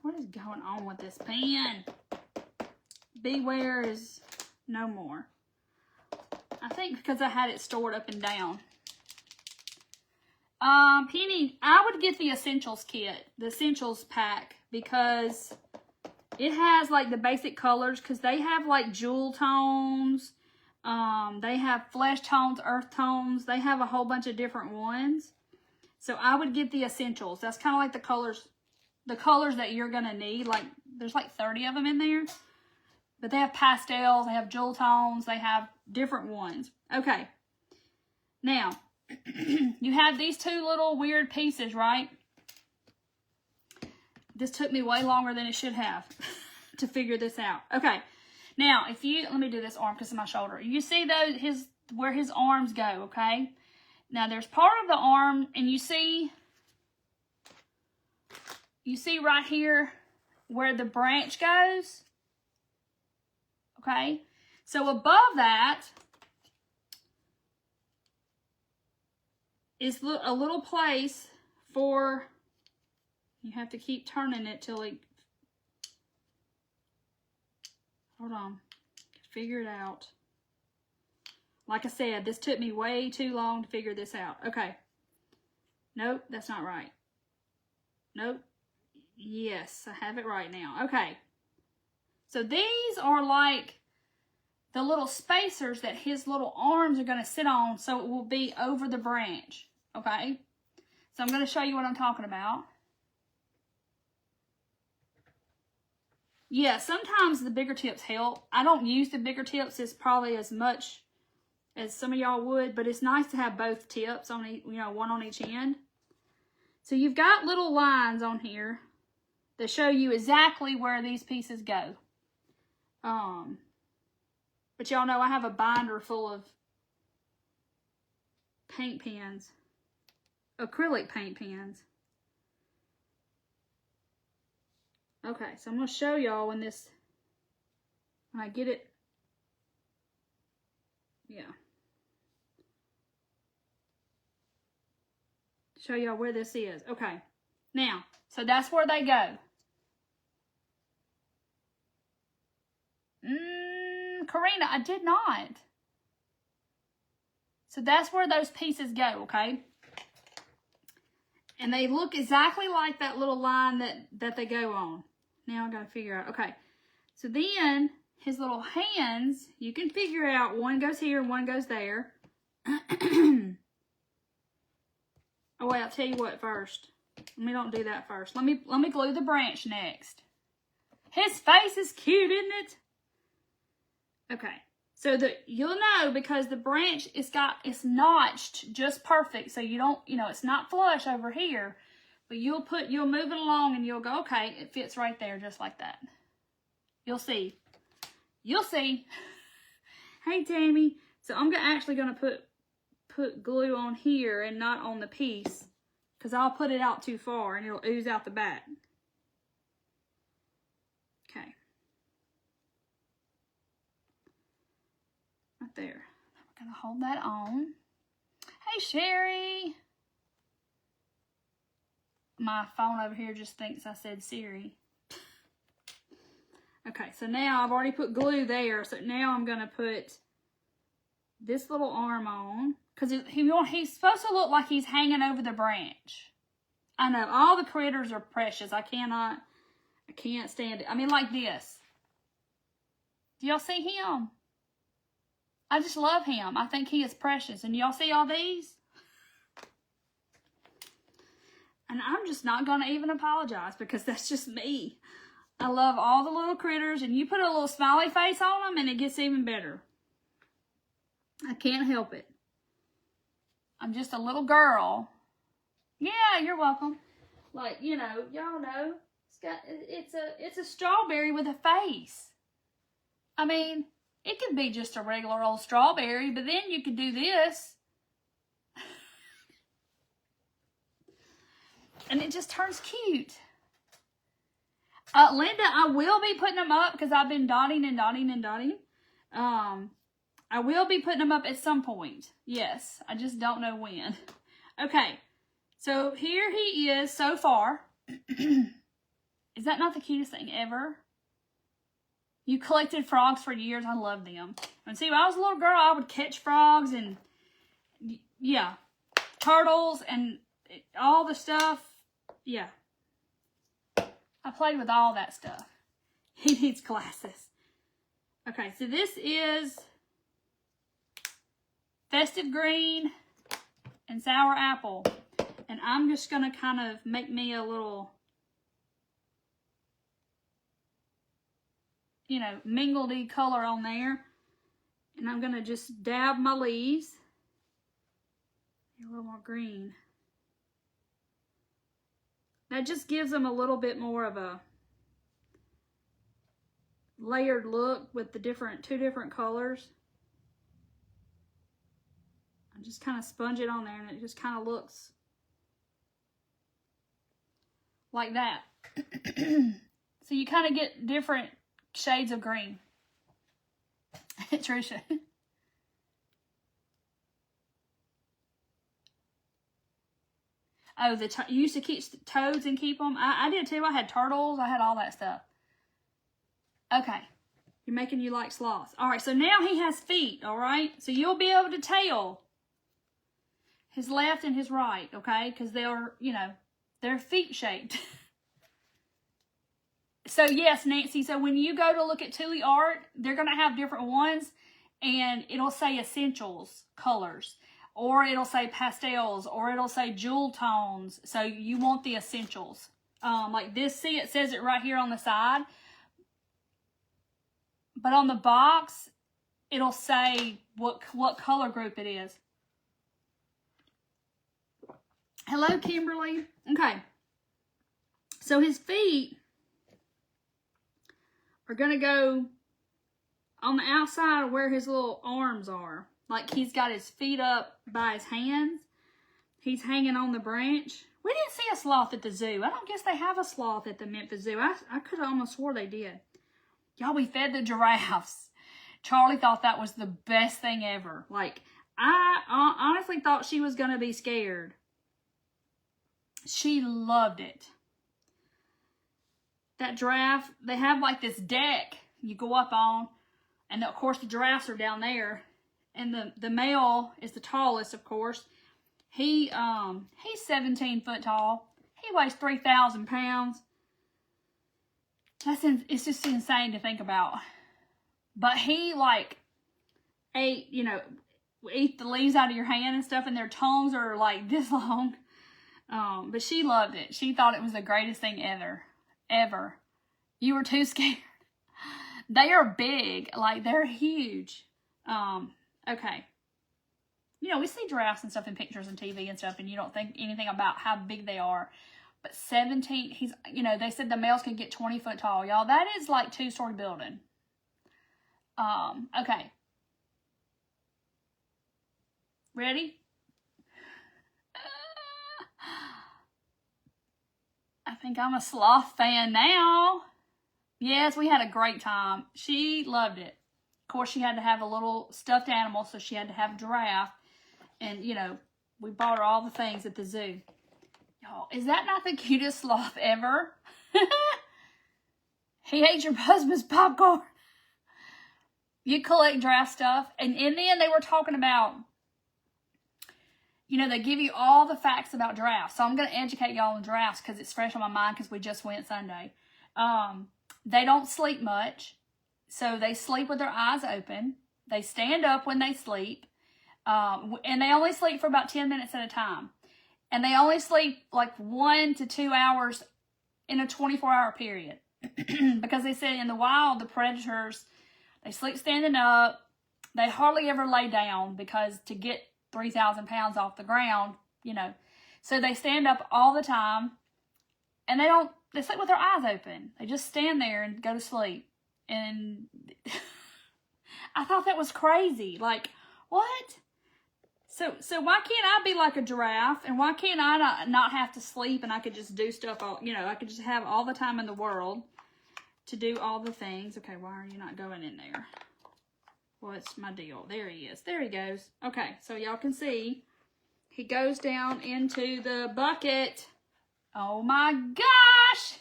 what is going on with this pen? Beware is no more. I think because I had it stored up and down. Penny, I would get the Essentials kit, the Essentials pack, because it has like the basic colors, because they have like jewel tones, they have flesh tones, earth tones, they have a whole bunch of different ones. So I would get the Essentials. That's kind of like the colors that you're going to need. Like, there's like 30 of them in there. But they have pastels, they have jewel tones, they have different ones. Okay. Now, you have these two little weird pieces, right? This took me way longer than it should have to figure this out. Okay. Now, let me do this arm because of my shoulder. You see where his arms go, okay? Now, there's part of the arm, and you see right here where the branch goes. Okay, so above that is a little place for, you have to keep turning it till it, hold on, figure it out. Like I said, this took me way too long to figure this out. Okay, nope, that's not right. Nope, yes, I have it right now. Okay. So these are like the little spacers that his little arms are going to sit on, so it will be over the branch, okay? So I'm going to show you what I'm talking about. Yeah, sometimes the bigger tips help. I don't use the bigger tips as probably as much as some of y'all would, but it's nice to have both tips on, one on each end. So you've got little lines on here that show you exactly where these pieces go. But y'all know I have a binder full of paint pens, acrylic paint pens. Okay, so I'm going to show y'all when I get it. Yeah. Show y'all where this is. Okay. Now, so that's where they go. Karina, I did not. So that's where those pieces go, okay? And they look exactly like that little line that they go on. Now I gotta figure out, okay. So then, his little hands, you can figure out one goes here and one goes there. Oh wait, I'll tell you what first. Let me don't do that first. Let me glue the branch next. His face is cute, isn't it? Okay. So you'll know because the branch it's notched just perfect. So you don't, it's not flush over here. But you'll move it along and you'll go, okay, it fits right there just like that. You'll see. You'll see. Hey Tammy. So I'm actually gonna put glue on here and not on the piece. Because I'll put it out too far and it'll ooze out the back. Okay. Right there. We're going to hold that on. Hey, Sherry. My phone over here just thinks I said Siri. Okay, so now I've already put glue there. So now I'm going to put this little arm on. Because he's supposed to look like he's hanging over the branch. I know, all the critters are precious. I can't stand it. I mean, like this. Do y'all see him? I just love him. I think he is precious. And y'all see all these? And I'm just not going to even apologize because that's just me. I love all the little critters. And you put a little smiley face on them and it gets even better. I can't help it. I'm just a little girl. Yeah, you're welcome. Like, y'all know, it's a strawberry with a face. I mean, it could be just a regular old strawberry, but then you could do this. And it just turns cute. Linda, I will be putting them up because I've been dotting and dotting and dotting. I will be putting them up at some point. Yes, I just don't know when. Okay, so here he is so far. Is that not the cutest thing ever? You collected frogs for years. I love them. And see, when I was a little girl, I would catch frogs and, yeah, turtles and all the stuff. Yeah. I played with all that stuff. He needs glasses. Okay, so this is festive green and sour apple. And I'm just going to kind of make me a little, mingledy color on there. And I'm going to just dab my leaves. A little more green. That just gives them a little bit more of a layered look with the two different colors. I just kind of sponge it on there and it just kind of looks like that. So you kind of get different shades of green. Trisha. Oh, you used to keep toads and keep them? I did too. I had turtles. I had all that stuff. Okay. You're making you like sloths. All right, so now he has feet, all right? So you'll be able to tell his left and his right, okay? Because they're, they're feet shaped. So yes, Nancy, so when you go to look at Tuli art, they're going to have different ones, and it'll say essentials colors, or it'll say pastels, or it'll say jewel tones. So you want the essentials. Like this, see, it says it right here on the side. But on the box, it'll say what color group it is. Hello, Kimberly. Okay. So his feet are going to go on the outside of where his little arms are. Like he's got his feet up by his hands. He's hanging on the branch. We didn't see a sloth at the zoo. I don't guess they have a sloth at the Memphis Zoo. I could have almost swore they did. Y'all, we fed the giraffes. Charlie thought that was the best thing ever. Like, I honestly thought she was going to be scared. She loved it. That giraffe, they have like this deck you go up on, and of course the giraffes are down there, and the male is the tallest, of course. He's 17 foot tall. He weighs 3,000 pounds. It's just insane to think about. But he like ate, eat the leaves out of your hand and stuff, and their tongues are like this long. But she loved it. She thought it was the greatest thing ever. Ever. You were too scared. They are big. Like, they're huge. Okay. We see giraffes and stuff in pictures and TV and stuff, and you don't think anything about how big they are. But 17, they said the males can get 20 foot tall. Y'all, that is like 2-story building. Okay. Ready? I think I'm a sloth fan now. Yes, we had a great time. She loved it. Of course, she had to have a little stuffed animal, so she had to have a giraffe. And, we bought her all the things at the zoo. Y'all, is that not the cutest sloth ever? He ate your husband's popcorn. You collect giraffe stuff. And in the end, they were talking about, they give you all the facts about giraffes. So I'm going to educate y'all on giraffes because it's fresh on my mind because we just went Sunday. They don't sleep much. So they sleep with their eyes open. They stand up when they sleep. And they only sleep for about 10 minutes at a time. And they only sleep like 1 to 2 hours in a 24-hour period. Because they said in the wild, the predators, they sleep standing up. They hardly ever lay down because to get 3,000 pounds off the ground, So they stand up all the time. And they sleep with their eyes open. They just stand there and go to sleep. And I thought that was crazy. Like, what? So why can't I be like a giraffe? And why can't I not have to sleep and I could just do stuff all, I could just have all the time in the world to do all the things. Okay, why are you not going in there? What's my deal? There he is. There he goes. Okay, so y'all can see he goes down into the bucket. Oh my gosh!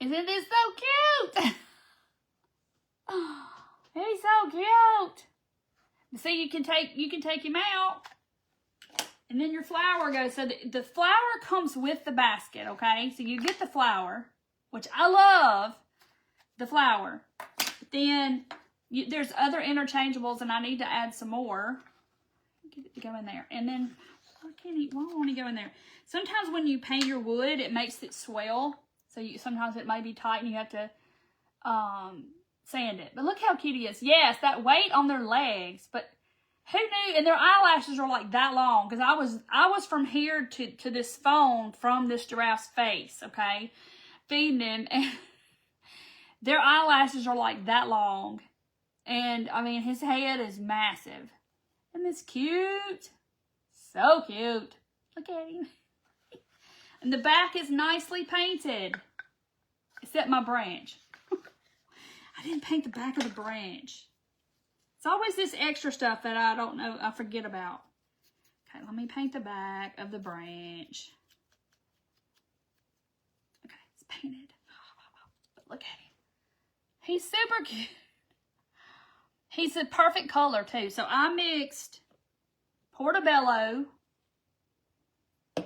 Isn't this so cute? He's so cute. See, you can take him out, and then your flour goes. So the flour comes with the basket, okay? So you get the flour, which I love the flour. But then there's other interchangeables, and I need to add some more. Get it to go in there, and then why won't he go in there? Sometimes when you paint your wood, it makes it swell. So sometimes it may be tight, and you have to sand it. But look how cute he is. Yes, that weight on their legs. But who knew? And their eyelashes are like that long. Because I was from here to this phone from this giraffe's face, okay? Feeding him. And their eyelashes are like that long. And, I mean, his head is massive. Isn't this cute? So cute. Look at him. And the back is nicely painted. Except my branch. I didn't paint the back of the branch. It's always this extra stuff that I don't know, I forget about. Okay, let me paint the back of the branch. Okay, it's painted. But look at him. He's super cute. He's a perfect color too. So I mixed Portobello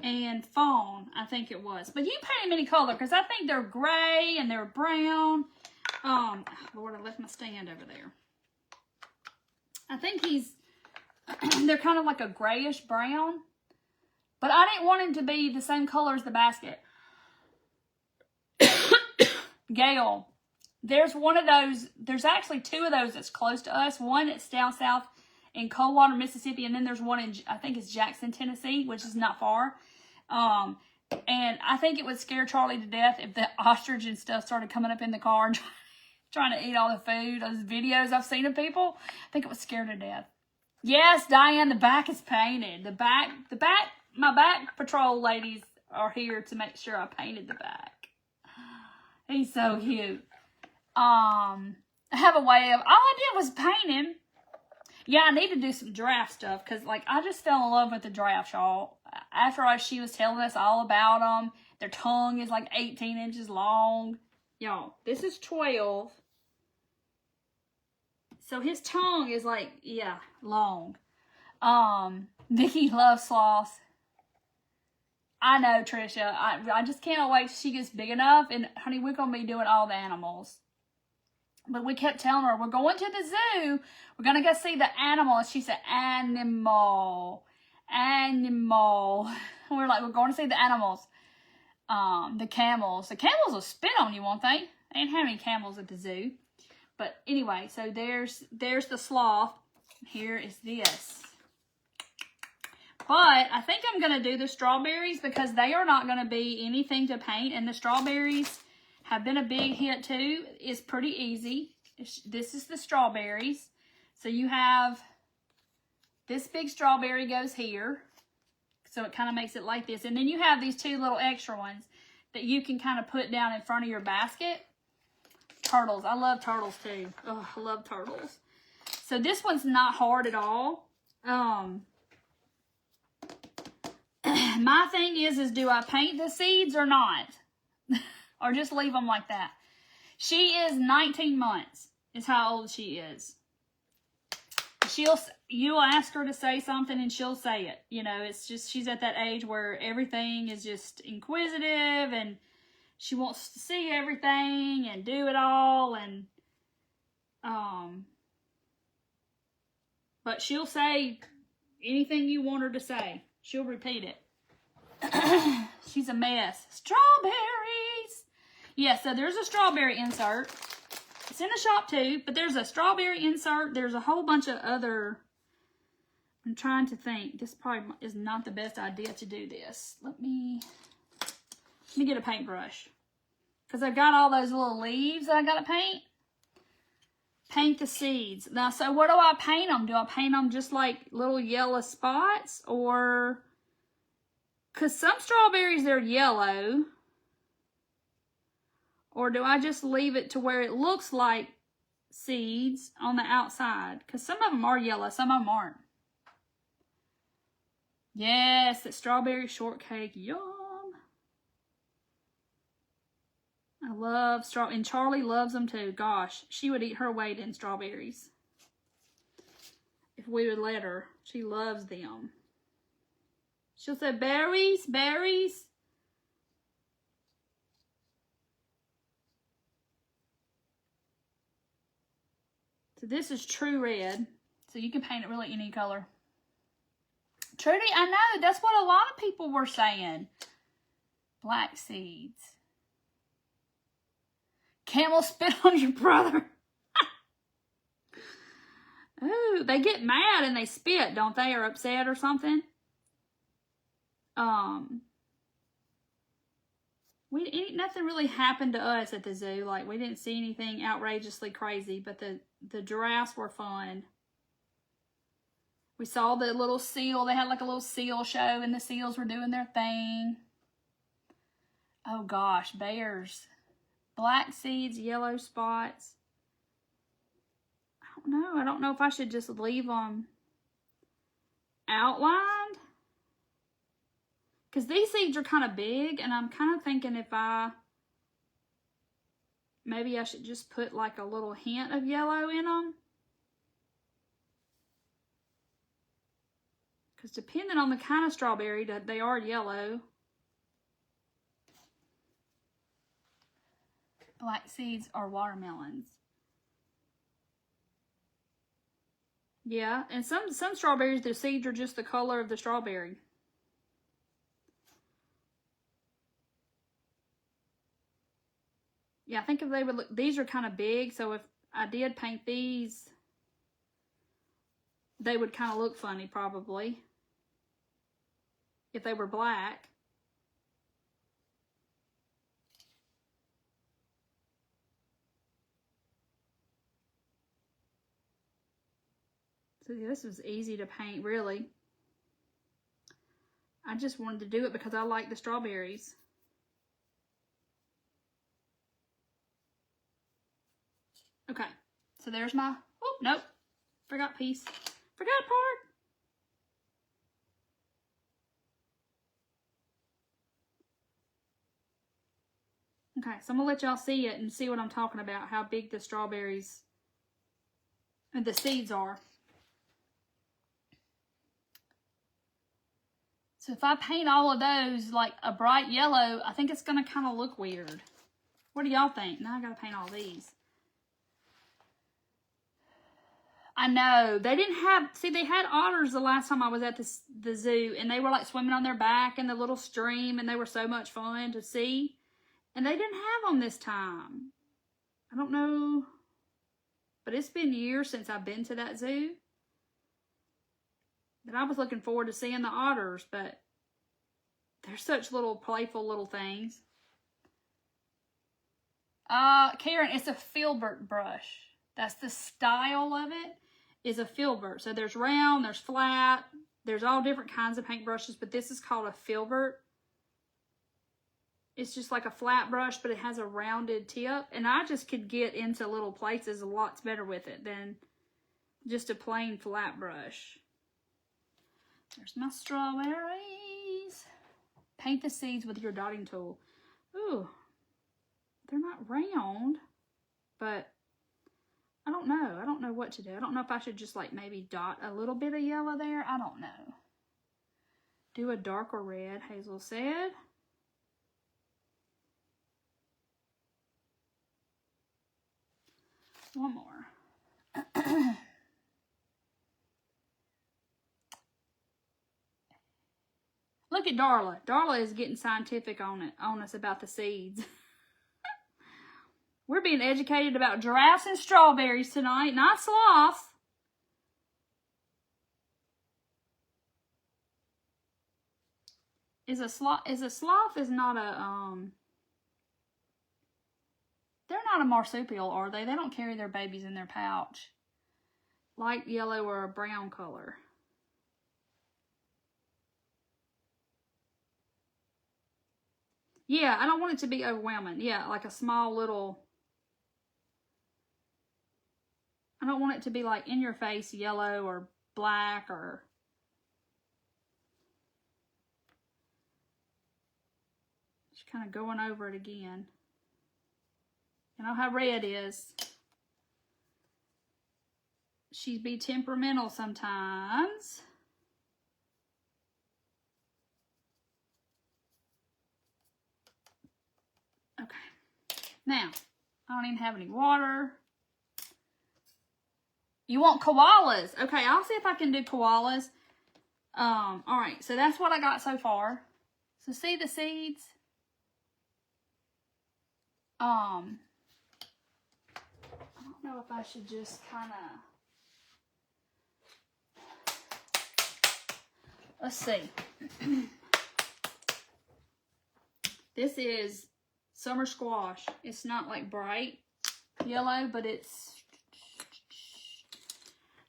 and fawn, I think it was. But you paint him any color because I think they're gray and they're brown. Lord, I left my stand over there. I think they're kind of like a grayish brown. But I didn't want him to be the same color as the basket. Gail, there's one of those, there's actually 2 of those that's close to us. One that's down south in Coldwater, Mississippi, and then there's one in, I think it's Jackson, Tennessee, which is not far. And I think it would scare Charlie to death if the ostrich and stuff started coming up in the car and trying to eat all the food. Those videos I've seen of people, I think it would scare to death. Yes, Diane, the back is painted. My back patrol ladies are here to make sure I painted the back. He's so cute. I have a way of, all I did was paint him. Yeah, I need to do some giraffe stuff because, like, I just fell in love with the giraffes, y'all. After she was telling us all about them, their tongue is like 18 inches long. Y'all, this is 12. So his tongue is like, yeah, long. Nikki loves sloths. I know, Trisha. I just can't wait till she gets big enough. And, honey, we're going to be doing all the animals. But we kept telling her, we're going to the zoo. We're going to go see the animals. She said, animal. Animal. We're like, we're going to see the animals. The camels. The camels will spit on you, won't they? They ain't have any camels at the zoo. But anyway, so there's the sloth. Here is this. But I think I'm going to do the strawberries because they are not going to be anything to paint. And the strawberries have been a big hit too. It's pretty easy. This is the strawberries. So you have this big strawberry goes here. So it kind of makes it like this. And then you have these two little extra ones that you can kind of put down in front of your basket. Turtles. I love turtles too. Oh, I love turtles. So this one's not hard at all. My thing is do I paint the seeds or not? Or just leave them like that? She is 19 months is how old she is. You'll ask her to say something and she'll say it. You know, it's just, she's at that age where everything is just inquisitive and she wants to see everything and do it all. And, but she'll say anything you want her to say. She'll repeat it. She's a mess. Strawberries. Yeah, so there's a strawberry insert. It's in the shop too, but there's a strawberry insert. There's a whole bunch of other. I'm trying to think. This probably is not the best idea to do this. Let me get a paintbrush. Because I've got all those little leaves that I got to paint. Paint the seeds. Now, so what do I paint them? Do I paint them just like little yellow spots? Or, because some strawberries, they're yellow. Or do I just leave it to where it looks like seeds on the outside? Because some of them are yellow, some of them aren't. Yes, that strawberry shortcake. Yum. I love and Charlie loves them too. Gosh, she would eat her weight in strawberries. If we would let her. She loves them. She'll say, berries, berries. So this is true red. So you can paint it really any color. Trudy, I know. That's what a lot of people were saying. Black seeds. Camel spit on your brother. Ooh, they get mad and they spit, don't they? Or upset or something. Nothing really happened to us at the zoo. Like, we didn't see anything outrageously crazy, but the giraffes were fun. We saw the little seal. They had like a little seal show, and the seals were doing their thing. Oh gosh, bears. Black seeds, yellow spots. I don't know. I don't know if I should just leave them outlined. Because these seeds are kind of big, and I'm kind of thinking maybe I should just put like a little hint of yellow in them. Because depending on the kind of strawberry, they are yellow. Black seeds are watermelons. Yeah, and some strawberries, the seeds are just the color of the strawberry. Yeah, I think if they would look, these are kind of big, so if I did paint these, they would kind of look funny probably. If they were black. So this was easy to paint, really. I just wanted to do it because I like the strawberries. Okay, so there's my, oh, nope, forgot piece. Forgot part. Okay, so I'm going to let y'all see it and see what I'm talking about, how big the strawberries and the seeds are. So if I paint all of those like a bright yellow, I think it's going to kind of look weird. What do y'all think? Now I got to paint all these. I know. They didn't have, see, they had otters the last time I was at the zoo, and they were like swimming on their back in the little stream, and they were so much fun to see. And they didn't have them this time. I don't know, but it's been years since I've been to that zoo. But I was looking forward to seeing the otters, but they're such little playful little things. Karen, it's a filbert brush. That's the style of it, is a filbert. So there's round, there's flat, there's all different kinds of paint brushes, but this is called a filbert. It's just like a flat brush, but it has a rounded tip. And I just could get into little places a lot better with it than just a plain flat brush. There's my strawberries. Paint the seeds with your dotting tool. Ooh, they're not round, but I don't know. I don't know what to do. I don't know if I should just like maybe dot a little bit of yellow there. I don't know. Do a darker red, Hazel said. One more. Look at Darla. Darla is getting scientific on us about the seeds. We're being educated about giraffes and strawberries tonight, not sloths. Is a sloth is not a they're not a marsupial, are they? They don't carry their babies in their pouch. Light yellow or a brown color. Yeah, I don't want it to be overwhelming. Yeah, like a small little... I don't want it to be like in your face yellow or black or... Just kind of going over it again. You know how red is. She'd be temperamental sometimes. Okay. Now, I don't even have any water. You want koalas? Okay, I'll see if I can do koalas. All right, so that's what I got so far. So see the seeds? I don't know if I should just kind of... Let's see. This is summer squash. It's not like bright yellow, but it's...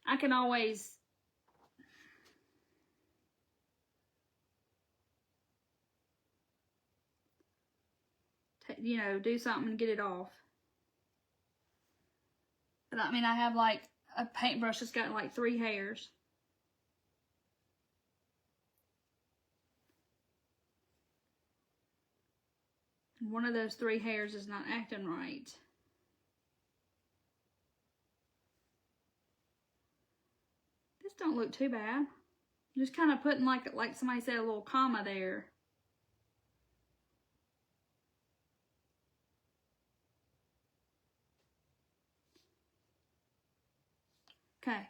I can always... you know, do something and get it off. But I mean, I have like a paintbrush that's got like 3 hairs. And one of those 3 hairs is not acting right. This don't look too bad. Just kind of putting like somebody said, a little comma there. Okay.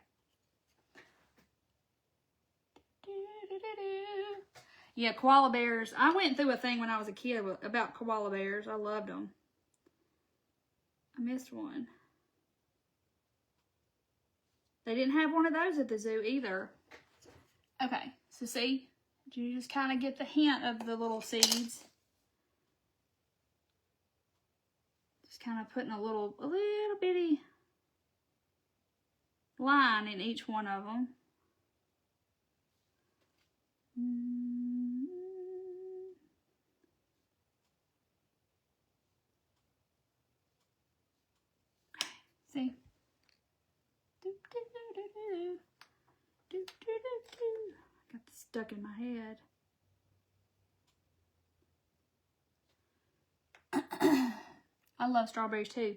Yeah, koala bears. I went through a thing when I was a kid about koala bears. I loved them. I missed one. They didn't have one of those at the zoo either. Okay, so see, you just kind of get the hint of the little seeds. Just kind of putting a little bitty line in each one of them. Okay, see? Got this stuck in my head. I love strawberries too.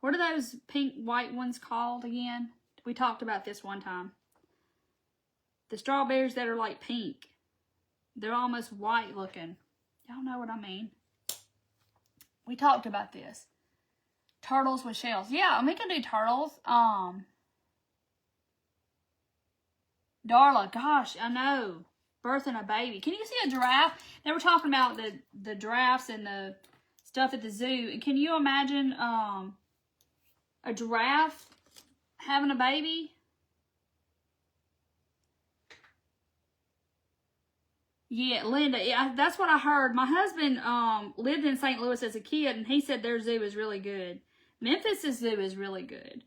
What are those pink, white ones called again? We talked about this one time. The strawberries that are like pink. They're almost white looking. Y'all know what I mean. We talked about this. Turtles with shells. Yeah, we can do turtles. Darla, gosh, I know. Birthing a baby. Can you see a giraffe? They were talking about the giraffes and the stuff at the zoo. And can you imagine a giraffe having a baby? Yeah, Linda, yeah, that's what I heard. My husband lived in St. Louis as a kid, and he said their zoo is really good. Memphis' zoo is really good.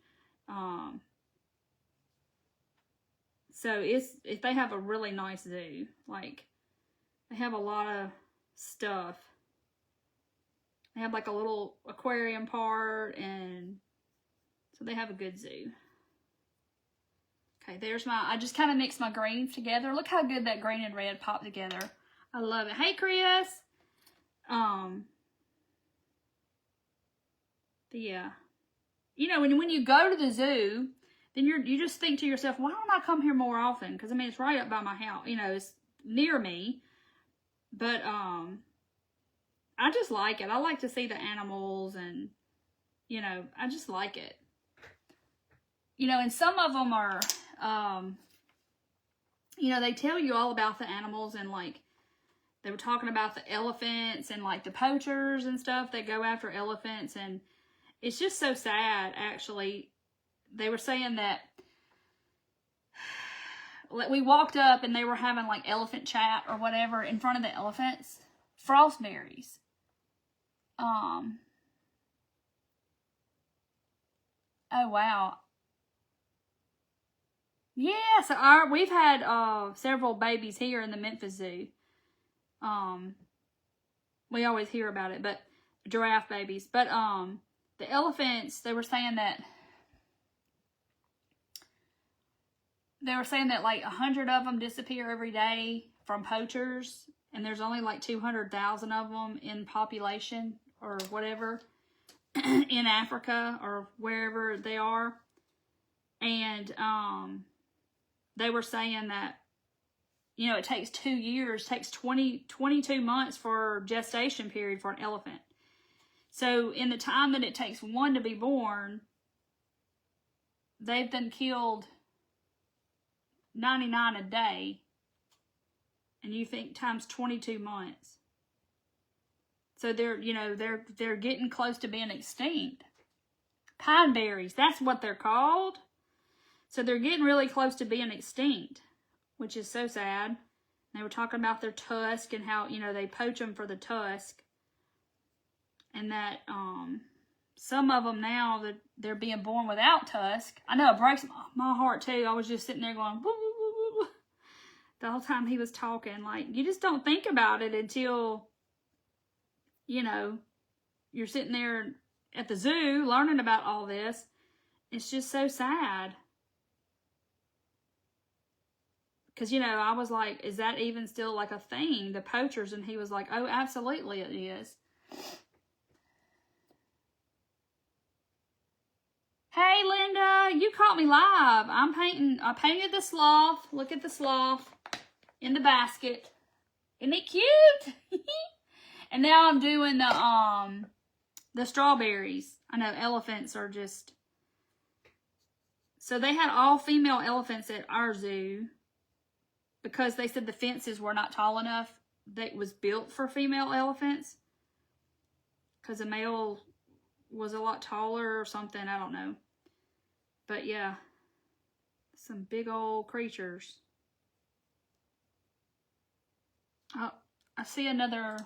So if they have a really nice zoo. Like, they have a lot of stuff. They have like a little aquarium part, and so they have a good zoo. Okay, there's I just kind of mixed my greens together. Look how good that green and red popped together. I love it. Hey, Chris. But yeah. You know, when you go to the zoo, then you just think to yourself, why don't I come here more often? Because, I mean, it's right up by my house. You know, it's near me. But, I just like it. I like to see the animals and, you know, I just like it. You know, and some of them are, you know, they tell you all about the animals, and like, they were talking about the elephants and like the poachers and stuff that go after elephants, and it's just so sad, actually. They were saying that we walked up and they were having like elephant chat or whatever in front of the elephants. Frostberries. Oh, wow. Yeah, so we've had several babies here in the Memphis Zoo. We always hear about it, but giraffe babies. But the elephants, they were saying that like 100 of them disappear every day from poachers, and there's only like 200,000 of them in population or whatever in Africa or wherever they are. And they were saying that, you know, it takes 2 years, takes 22 months for gestation period for an elephant. So in the time that it takes one to be born, they've then killed 99 a day. And you think times 22 months. So they're, you know, they're getting close to being extinct. Pine berries, that's what they're called. So they're getting really close to being extinct, which is so sad. They were talking about their tusk and how, you know, they poach them for the tusk. And that some of them now, that they're being born without tusk. I know it breaks my heart too. I was just sitting there going, woo, woo, woo, woo, the whole time he was talking. Like, you just don't think about it until, you know, you're sitting there at the zoo learning about all this. It's just so sad. Because, you know, I was like, is that even still like a thing, the poachers? And he was like, oh, absolutely it is. Hey, Linda, you caught me live. I painted the sloth. Look at the sloth in the basket. Isn't it cute? And now I'm doing the strawberries. I know elephants are just... So they had all female elephants at our zoo because they said the fences were not tall enough. That was built for female elephants because the male was a lot taller or something. I don't know. But yeah, some big old creatures. Oh, I see another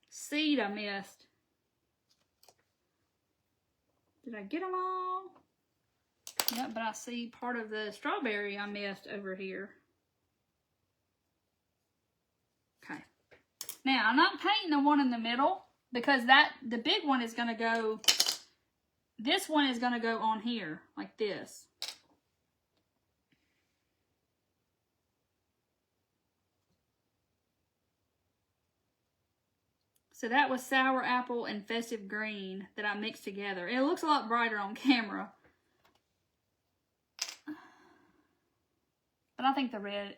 seed I missed. Did I get them all? Yep, but I see part of the strawberry I missed over here. Okay. Now, I'm not painting the one in the middle because the big one is going to go, this one is going to go on here like this. So that was sour apple and festive green that I mixed together. It looks a lot brighter on camera. But I think the red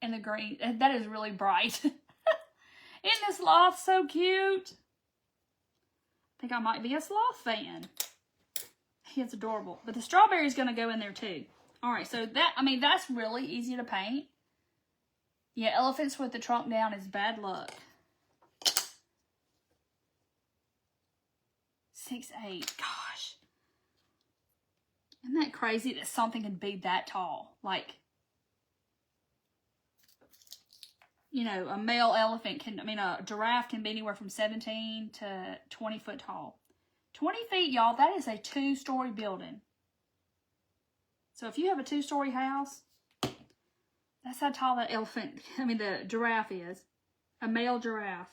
and the green, that is really bright. Isn't this sloth so cute? I think I might be a sloth fan. It's adorable. But the strawberry is going to go in there too. All right, so that, I mean, that's really easy to paint. Yeah, elephants with the trunk down is bad luck. 6'8", gosh. Isn't that crazy that something can be that tall? Like, you know, a male elephant can, I mean, a giraffe can be anywhere from 17 to 20 foot tall. 20 feet, y'all, that is a 2-story building. So if you have a 2-story house, that's how tall that elephant, I mean, the giraffe is. A male giraffe.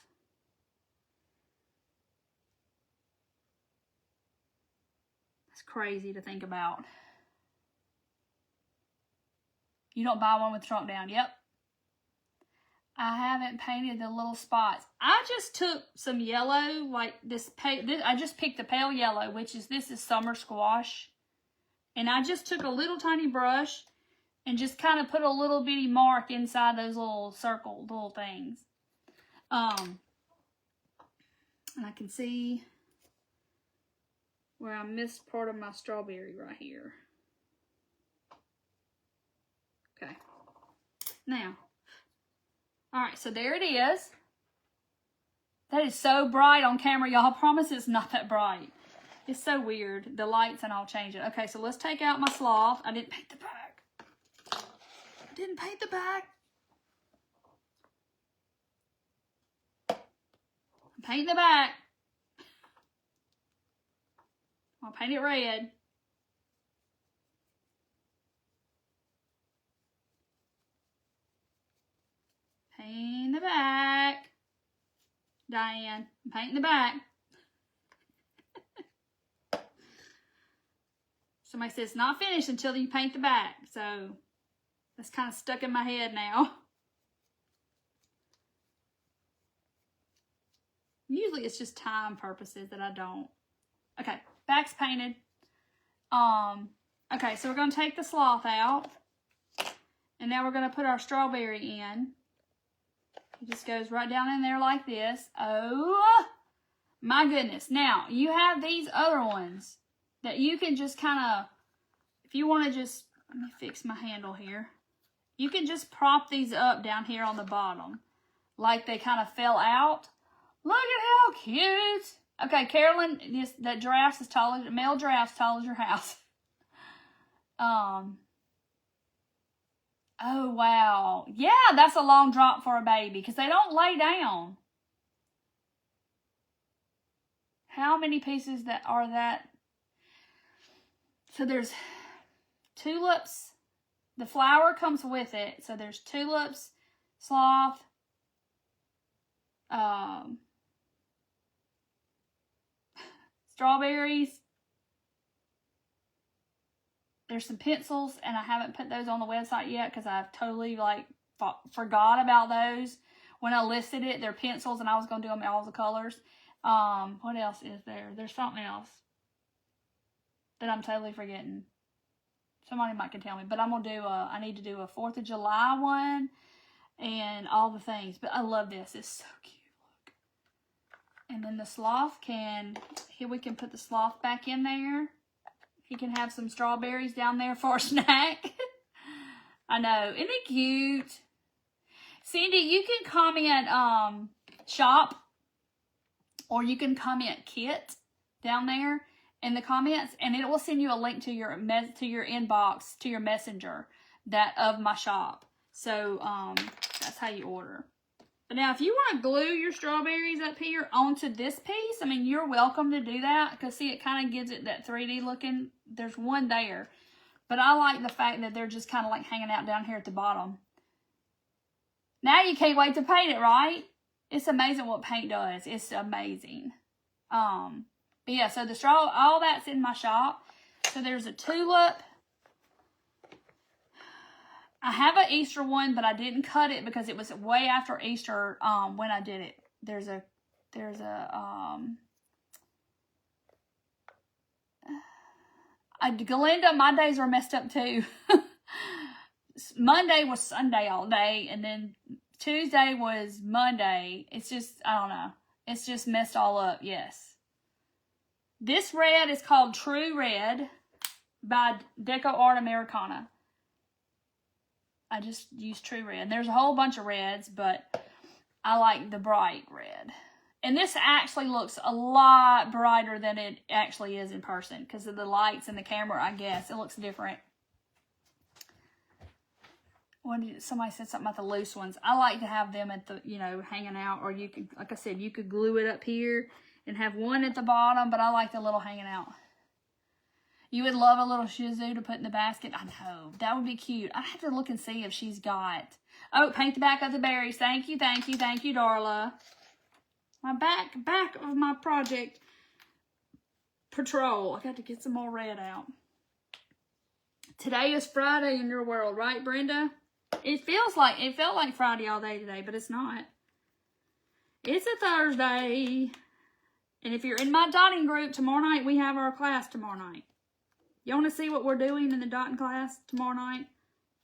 That's crazy to think about. You don't buy one with the trunk down. Yep. I haven't painted the little spots. I just took some yellow, like this I just picked the pale yellow, which is, this is summer squash. And I just took a little tiny brush and just kind of put a little bitty mark inside those little circle, little things. And I can see where I missed part of my strawberry right here. Okay. Now, all right, so there it is. That is so bright on camera, y'all. I promise it's not that bright. It's so weird. The lights and I'll change it. Okay, so let's take out my sloth. I didn't paint the back. I didn't paint the back. I'm painting the back. I'll paint it red. Paint the back. Diane, I'm painting the back. Somebody says it's not finished until you paint the back. So that's kind of stuck in my head now. Usually it's just time purposes that I don't. Okay, back's painted. Okay, so we're going to take the sloth out. And now we're going to put our strawberry in. It just goes right down in there like this. Oh, my goodness. Now, you have these other ones that you can just kind of, if you want to just, let me fix my handle here. You can just prop these up down here on the bottom. Like they kind of fell out. Look at how cute. Okay, Carolyn, that giraffe's as tall as, male giraffe's tall as your house. Oh, wow. Yeah, that's a long drop for a baby because they don't lay down. How many pieces that are that? So there's tulips. The flower comes with it. So there's tulips, sloth, strawberries. There's some pencils, and I haven't put those on the website yet because I've totally like forgot about those. When I listed it, they're pencils, and I was going to do them in all the colors. What else is there? There's something else that I'm totally forgetting. Somebody might can tell me, but I'm going to do I need to do a 4th of July one and all the things. But I love this. It's so cute. Look. And then the sloth here we can put the sloth back in there. He can have some strawberries down there for a snack. I know. Isn't it cute? Cindy, you can comment shop or you can comment kit down there in the comments, and it will send you a link to your inbox, to your messenger of my shop. So that's how you order. But now if you want to glue your strawberries up here onto this piece, I mean, you're welcome to do that because see, it kind of gives it that 3D looking. There's one there, but I like the fact that they're just kind of like hanging out down here at the bottom. Now you can't wait to paint it, right? It's amazing what paint does. It's amazing. But yeah, so the straw, all that's in my shop. So there's a tulip. I have an Easter one, but I didn't cut it because it was way after Easter when I did it. There's a There's Galinda, my days are messed up too. Monday was Sunday all day, and then Tuesday was Monday. It's just, I don't know. It's just messed all up, yes. This red is called True Red by Deco Art Americana. I just used True Red. There's a whole bunch of reds, but I like the bright red. And this actually looks a lot brighter than it actually is in person because of the lights and the camera, I guess. It looks different. Somebody said something about the loose ones. I like to have them at the, hanging out, or you could, like I said, you could glue it up here and have one at the bottom, but I like the little hanging out. You would love a little Shih Tzu to put in the basket. I know. That would be cute. I have to look and see if she's got. Oh, paint the back of the berries. Thank you, Darla. My back of my project patrol. I got to get some more red out. Today is Friday in your world, right, Brenda? It felt like Friday all day today, but it's not. It's a Thursday. And if you're in my dotting group, tomorrow night we have our class tomorrow night. You want to see what we're doing in the dotting class tomorrow night?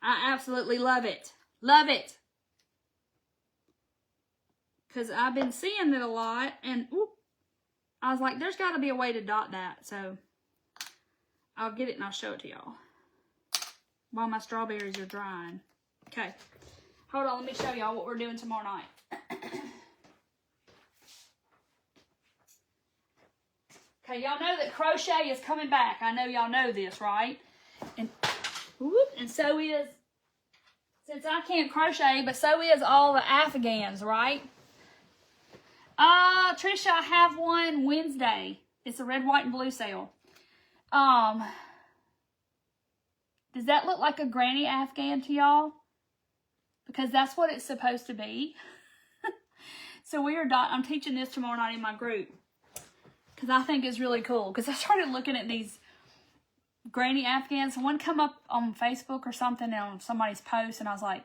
I absolutely love it. Love it. Because I've been seeing it a lot, and I was like, there's got to be a way to dot that. So I'll get it and I'll show it to y'all while my strawberries are drying. Okay. Hold on, let me show y'all what we're doing tomorrow night. Okay, y'all know that crochet is coming back. I know y'all know this, right? And so is, since I can't crochet, but so is all the Afghans, right? Trisha, I have one Wednesday. It's a red, white, and blue sale. Does that look like a granny Afghan to y'all? Because that's what it's supposed to be. So I'm teaching this tomorrow night in my group. Because I think it's really cool. Because I started looking at these granny Afghans. One come up on Facebook or something on somebody's post. And I was like,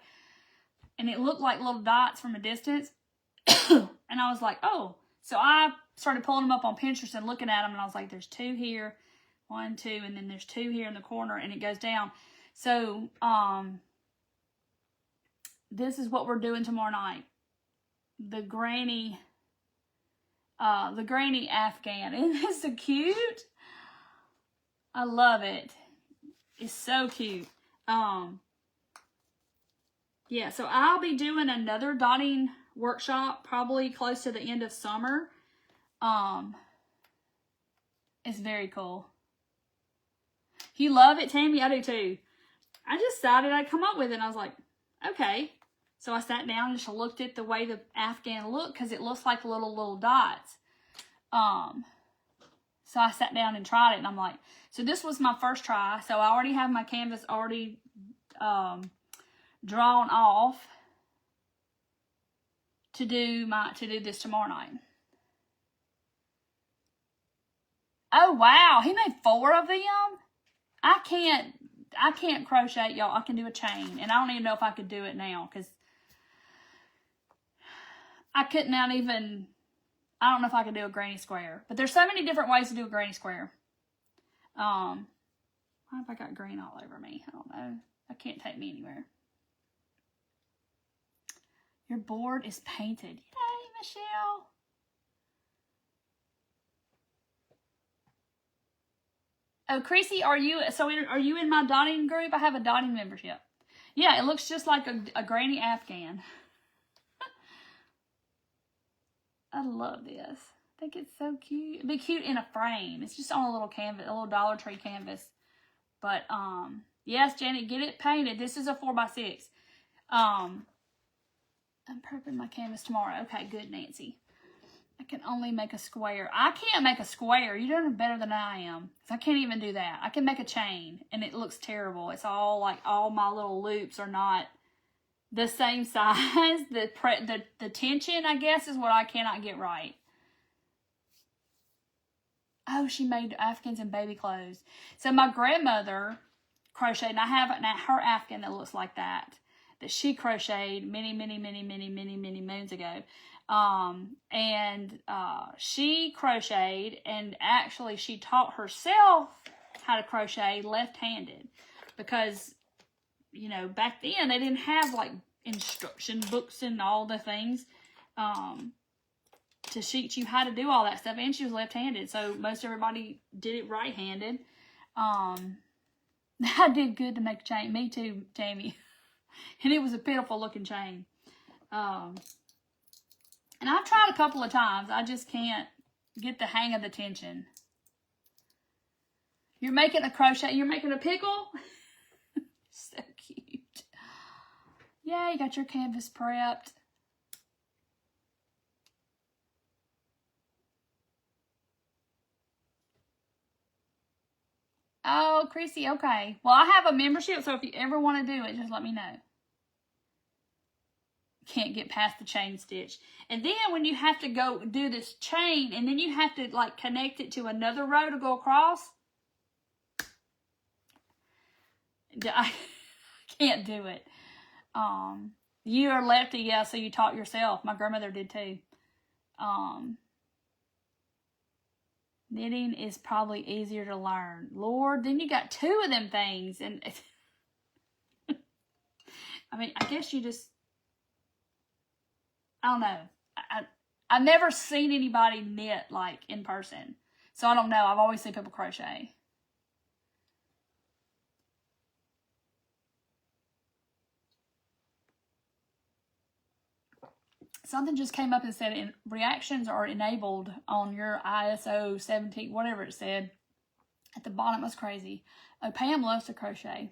and it looked like little dots from a distance. And I was like, oh. So I started pulling them up on Pinterest and looking at them. And I was like, there's 2 here. 1, 2. And then there's 2 here in the corner. And it goes down. So, this is what we're doing tomorrow night. The granny Afghan. Isn't this so cute? I love it. It's so cute. Yeah, so I'll be doing another dotting workshop probably close to the end of summer. It's very cool. You love it, Tammy? I do too. I just decided I'd come up with it and I was like, okay. So I sat down and just looked at the way the Afghan looked because it looks like little dots. So I sat down and tried it and I'm like, so this was my first try. So I already have my canvas already drawn off to do this tomorrow night. Oh wow, he made 4 of them. I can't crochet, y'all. I can do a chain, and I don't even know if I could do it now because I couldn't even. I don't know if I could do a granny square, but there's so many different ways to do a granny square. Why have I got green all over me? I don't know. That can't take me anywhere. Your board is painted. Yay, Michelle. Oh, Chrissy, are you in my dotting group? I have a dotting membership. Yeah, it looks just like a granny Afghan. I love this. I think it's so cute. It'd be cute in a frame. It's just on a little canvas, a little Dollar Tree canvas. But, yes, Janet, get it painted. This is a 4x6. I'm prepping my canvas tomorrow. Okay, good, Nancy. I can only make a square. I can't make a square. You're doing it better than I am. I can't even do that. I can make a chain, and it looks terrible. It's all like all my little loops are not the same size. The tension, I guess, is what I cannot get right. Oh, she made Afghans in baby clothes. So my grandmother crocheted, and I have her Afghan that looks like that that she crocheted many moons ago. She crocheted, and actually she taught herself how to crochet left-handed because, you know, back then they didn't have like instruction books and all the things to teach you how to do all that stuff, and she was left-handed, so most everybody did it right-handed. I did good to make a chain. Me too, Tammy. And it was a pitiful looking chain. And I've tried a couple of times. I just can't get the hang of the tension. You're making a crochet. You're making a pickle? So cute. Yeah, you got your canvas prepped. Oh, Chrissy, okay. Well, I have a membership, so if you ever want to do it, just let me know. Can't get past the chain stitch. And then when you have to go do this chain, and then you have to like connect it to another row to go across, I can't do it. You are lefty, yeah, so you taught yourself. My grandmother did too. Knitting is probably easier to learn. Lord, then you got two of them things. And I mean, I guess you just, I don't know. I've never seen anybody knit like in person. So I don't know. I've always seen people crochet. Something just came up and said reactions are enabled on your ISO 17, whatever it said. At the bottom, it was crazy. Oh, Pam loves to crochet.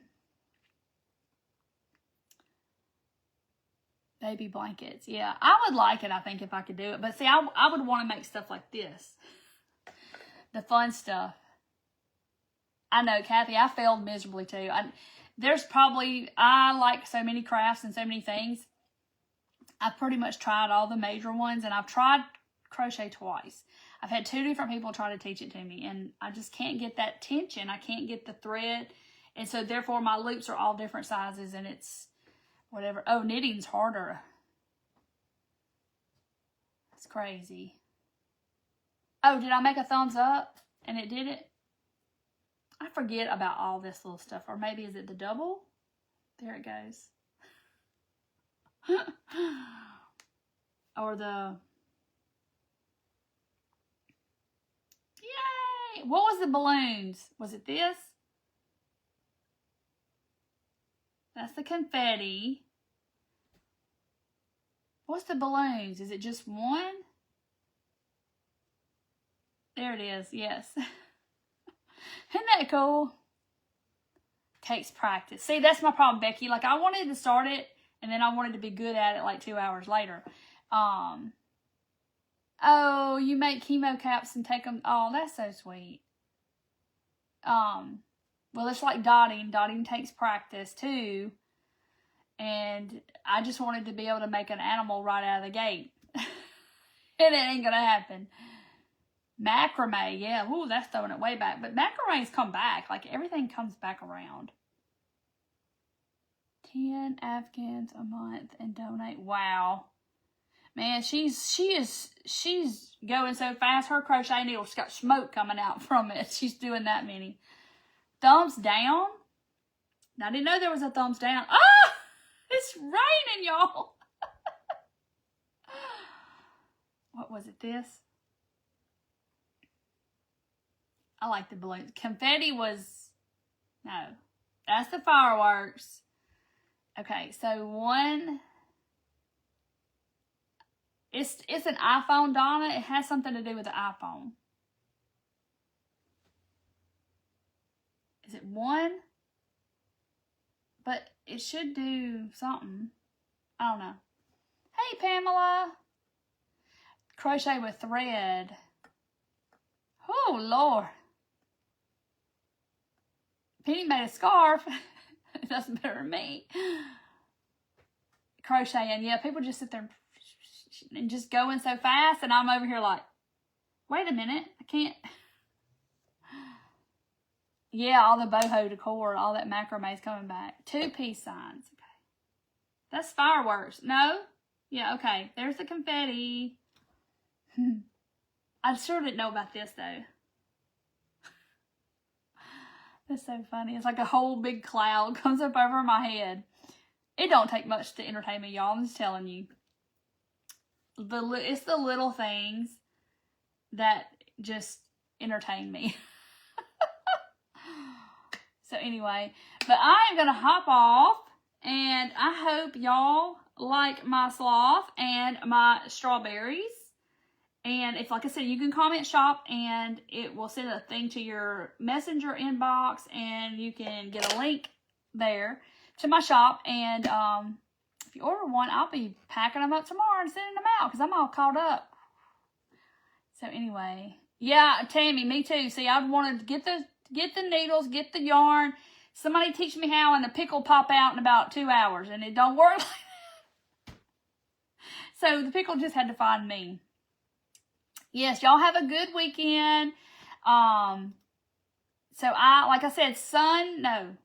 Baby blankets. Yeah, I would like it, I think, if I could do it. But see, I would want to make stuff like this. The fun stuff. I know, Kathy, I failed miserably too. I like so many crafts and so many things. I've pretty much tried all the major ones, and I've tried crochet twice. I've had 2 different people try to teach it to me, and I just can't get that tension. I can't get the thread, and so therefore my loops are all different sizes, and it's whatever. Oh, knitting's harder. It's crazy. Oh, did I make a thumbs up, and it did it? I forget about all this little stuff, or maybe is it the double? There it goes. Or the, yay! What was the balloons? Was it this? That's the confetti. What's the balloons? Is it just one? There it is, yes. Isn't that cool? Takes practice. See, that's my problem, Becky. Like, I wanted to start it, and then I wanted to be good at it like 2 hours later. Oh, you make chemo caps and take them. Oh, that's so sweet. Well, it's like dotting. Dotting takes practice too. And I just wanted to be able to make an animal right out of the gate. And it ain't gonna happen. Macrame, yeah. Ooh, that's throwing it way back. But macrame's come back. Like, everything comes back around. 10 Afghans a month and donate. Wow. Man, she's going so fast. Her crochet needle's got smoke coming out from it. She's doing that many. Thumbs down? I didn't know there was a thumbs down. Oh! It's raining, y'all. What was it, this? I like the balloons. Confetti was, no. That's the fireworks. Okay, so one, it's an iPhone, Donna. It has something to do with the iPhone. Is it one? But it should do something. I don't know. Hey, Pamela. Crochet with thread. Oh, Lord. Penny made a scarf. It doesn't better than me. Crocheting. Yeah, people just sit there and just going so fast. And I'm over here like, wait a minute. I can't. Yeah, all the boho decor, all that macrame is coming back. 2 peace signs. Okay. That's fireworks. No? Yeah, okay. There's the confetti. I sure didn't know about this, though. That's so funny. It's like a whole big cloud comes up over my head. It don't take much to entertain me, y'all. I'm just telling you. It's the little things that just entertain me. So anyway, but I am going to hop off, and I hope y'all like my sloth and my strawberries. And if, like I said, you can comment shop, and it will send a thing to your messenger inbox, and you can get a link there to my shop. And if you order one, I'll be packing them up tomorrow and sending them out because I'm all caught up. So anyway, yeah, Tammy, me too. See, I'd want to get the needles, get the yarn. Somebody teach me how, and the pickle pop out in about 2 hours, and it don't work like that. So the pickle just had to find me. Yes, y'all have a good weekend. So like I said, Sunday,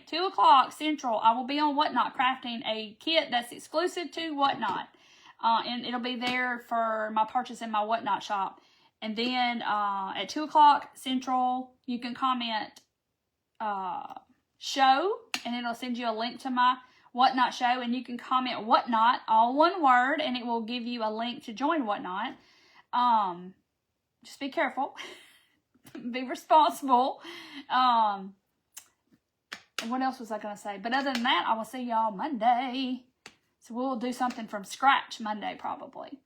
2 o'clock Central, I will be on Whatnot crafting a kit that's exclusive to Whatnot. And it'll be there for my purchase in my Whatnot shop. And then at 2 o'clock Central, you can comment show, and it'll send you a link to my Whatnot show, and you can comment Whatnot, all one word, and it will give you a link to join Whatnot. Just be careful. Be responsible. And what else was I going to say? But other than that, I will see y'all Monday. So we'll do something from scratch Monday probably.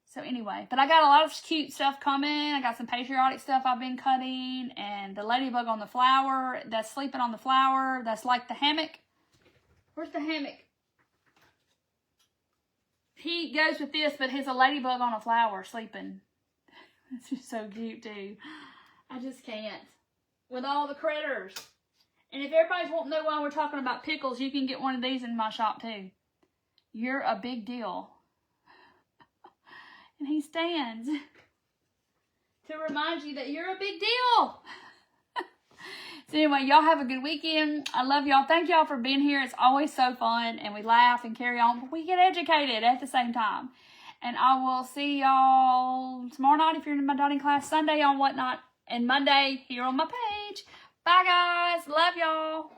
So anyway, but I got a lot of cute stuff coming. I got some patriotic stuff I've been cutting, and the ladybug on the flower that's sleeping on the flower. That's like the hammock. Where's the hammock? He goes with this, but he's a ladybug on a flower sleeping. It's just so cute too. I just can't. With all the critters. And if everybody's wanting to know why we're talking about pickles, you can get one of these in my shop too. You're a big deal. And he stands to remind you that you're a big deal. So anyway, y'all have a good weekend. I love y'all. Thank y'all for being here. It's always so fun, and we laugh and carry on, but we get educated at the same time. And I will see y'all tomorrow night if you're in my dotting class, Sunday on Whatnot, and Monday here on my page. Bye, guys. Love y'all.